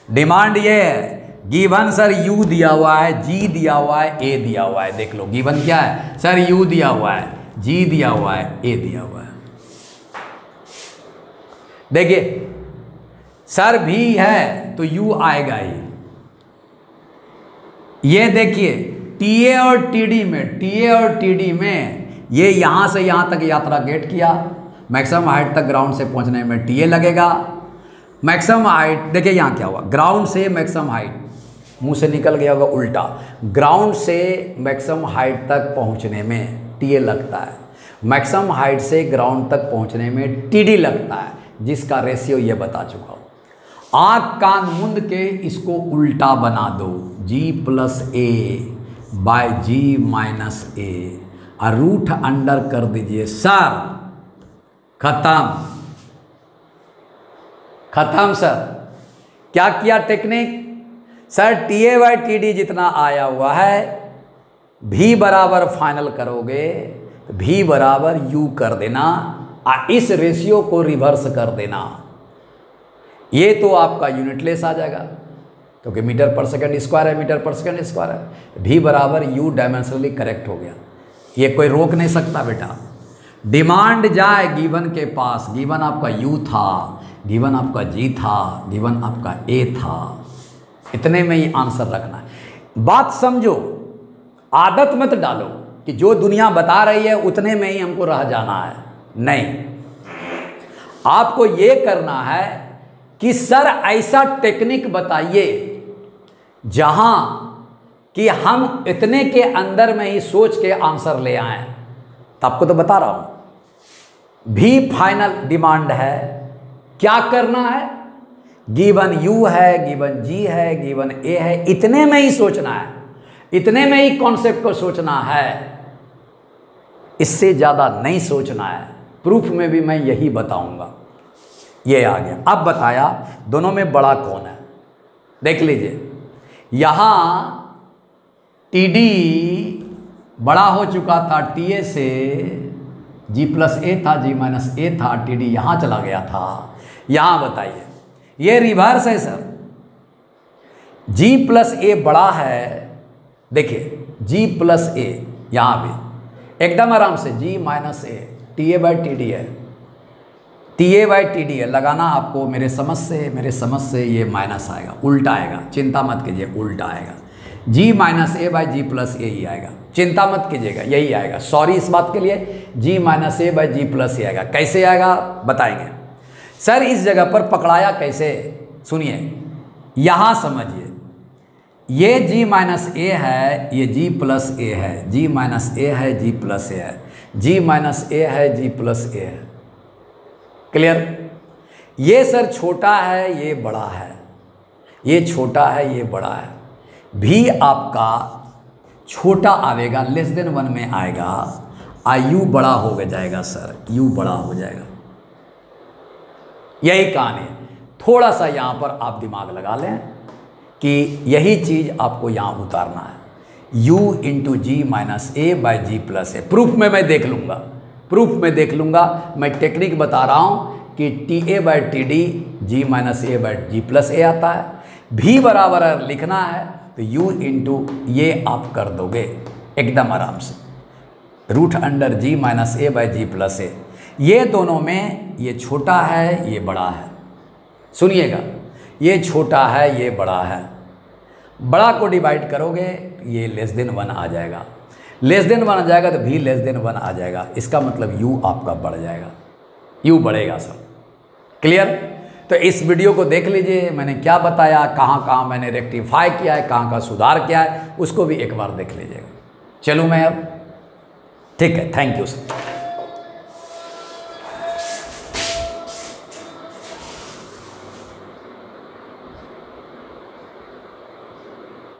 डिमांड ये है, गिवन सर u दिया हुआ है, g दिया हुआ है, a दिया हुआ है। देख लो गिवन क्या है? सर u दिया हुआ है, g दिया हुआ है, a दिया हुआ है। देखिए सर भी है तो u आएगा ही। ये देखिए TA और TD में, TA और TD में ये यहां से यहां तक यात्रा गेट किया, मैक्सिमम हाइट तक ग्राउंड से पहुंचने में TA लगेगा। मैक्सिमम हाइट देखिए यहाँ क्या हुआ? ग्राउंड से मैक्सिमम हाइट, मुंह से निकल गया होगा उल्टा, ग्राउंड से मैक्सिमम हाइट तक पहुंचने में TA लगता है, मैक्सिमम हाइट से ग्राउंड तक पहुंचने में TD लगता है, जिसका रेशियो ये बता चुका हूँ। आँख कान मुंद के इसको उल्टा बना दो, G plus A by G minus A और रूट अंडर कर दीजिए। सर खत्म, खत्म सर। क्या किया technique? Sir TA by TD जितना आया हुआ है, भी बराबर फाइनल करोगे, भी बराबर U कर देना और इस रेशियो को रिवर्स कर देना। ये तो आपका यूनिटलेस आ जाएगा, क्योंकि मीटर पर सेकंड स्क्वायर है, मीटर पर सेकंड स्क्वायर है। भी बराबर U डायमेंशनली करेक्ट हो गया, ये कोई रोक नहीं सकता बेटा। डिमांड जाए गिवन के पास, गिवन आपका U था, गिवन आपका G था, गिवन आपका A था, इतने में ही आंसर रखना है। बात समझो, आदत मत डालो कि जो दुनिया बता रही है उतने में ही हमको रह जाना है। नहीं, आपको ये करना है कि सर ऐसा टेक्निक बताइए जहां कि हम इतने के अंदर में ही सोच के आंसर ले आए। तो आपको तो बता रहा हूं, भी फाइनल डिमांड है। क्या करना है? गिवन U है, गिवन G है, गिवन A है, इतने में ही सोचना है, इतने में ही कॉन्सेप्ट को सोचना है, इससे ज़्यादा नहीं सोचना है। प्रूफ में भी मैं यही बताऊंगा। ये आ गया। अब बताया दोनों में बड़ा कौन है? देख लीजिए, यहाँ TD बड़ा हो चुका था TA से, G प्लस A था, G माइनस A था, TD यहाँ चला गया था। यहाँ बताइए, ये रिवर्स है सर, G प्लस A बड़ा है। देखिए G प्लस A यहाँ भी एकदम आराम से G minus A, TA by TD है, TA बाई TD है। लगाना आपको मेरे समझ से ये माइनस आएगा, उल्टा आएगा, चिंता मत कीजिए, उल्टा आएगा। G minus A by G plus A ही आएगा, चिंता मत कीजिएगा, यही आएगा। सॉरी इस बात के लिए, G minus A by G plus A आएगा। कैसे आएगा बताएंगे। सर इस जगह पर पकड़ाया कैसे? सुनिए, यहाँ समझिए, ये G माइनस A है, ये G प्लस A है, G माइनस A है, G प्लस A है, G माइनस A है, G प्लस A है। क्लियर? ये सर छोटा है, ये बड़ा है, ये छोटा है, ये बड़ा है, भी आपका छोटा आवेगा, लेस देन 1 में आएगा, यू बड़ा हो जाएगा सर, यू बड़ा हो जाएगा। यही कहानी है। थोड़ा सा यहाँ पर आप दिमाग लगा लें कि यही चीज़ आपको यहाँ उतारना है, u into G minus A by ji plus A. Proof में मैं देख लूँगा, प्रूफ में देख लूँगा, मैं टेक्निक बता रहा हूँ कि t a by t d g minus A by ji plus a आता है। भी बराबर अगर लिखना है तो u इंटू ये आप कर दोगे एकदम आराम से, root under g minus A by ji plus a. ये दोनों में ये छोटा है, ये बड़ा है, सुनिएगा, ये छोटा है, ये बड़ा है, बड़ा को डिवाइड करोगे ये लेस देन 1 आ जाएगा, लेस देन 1 आ जाएगा तो भी लेस देन 1 आ जाएगा, इसका मतलब u आपका बढ़ जाएगा, u बढ़ेगा सर। क्लियर? तो इस वीडियो को देख लीजिए, मैंने क्या बताया, कहाँ कहाँ मैंने रेक्टिफाई किया है, कहाँ कहाँ सुधार किया है, उसको भी एक बार देख लीजिएगा। चलूँ मैं अब? ठीक है, थैंक यू सर।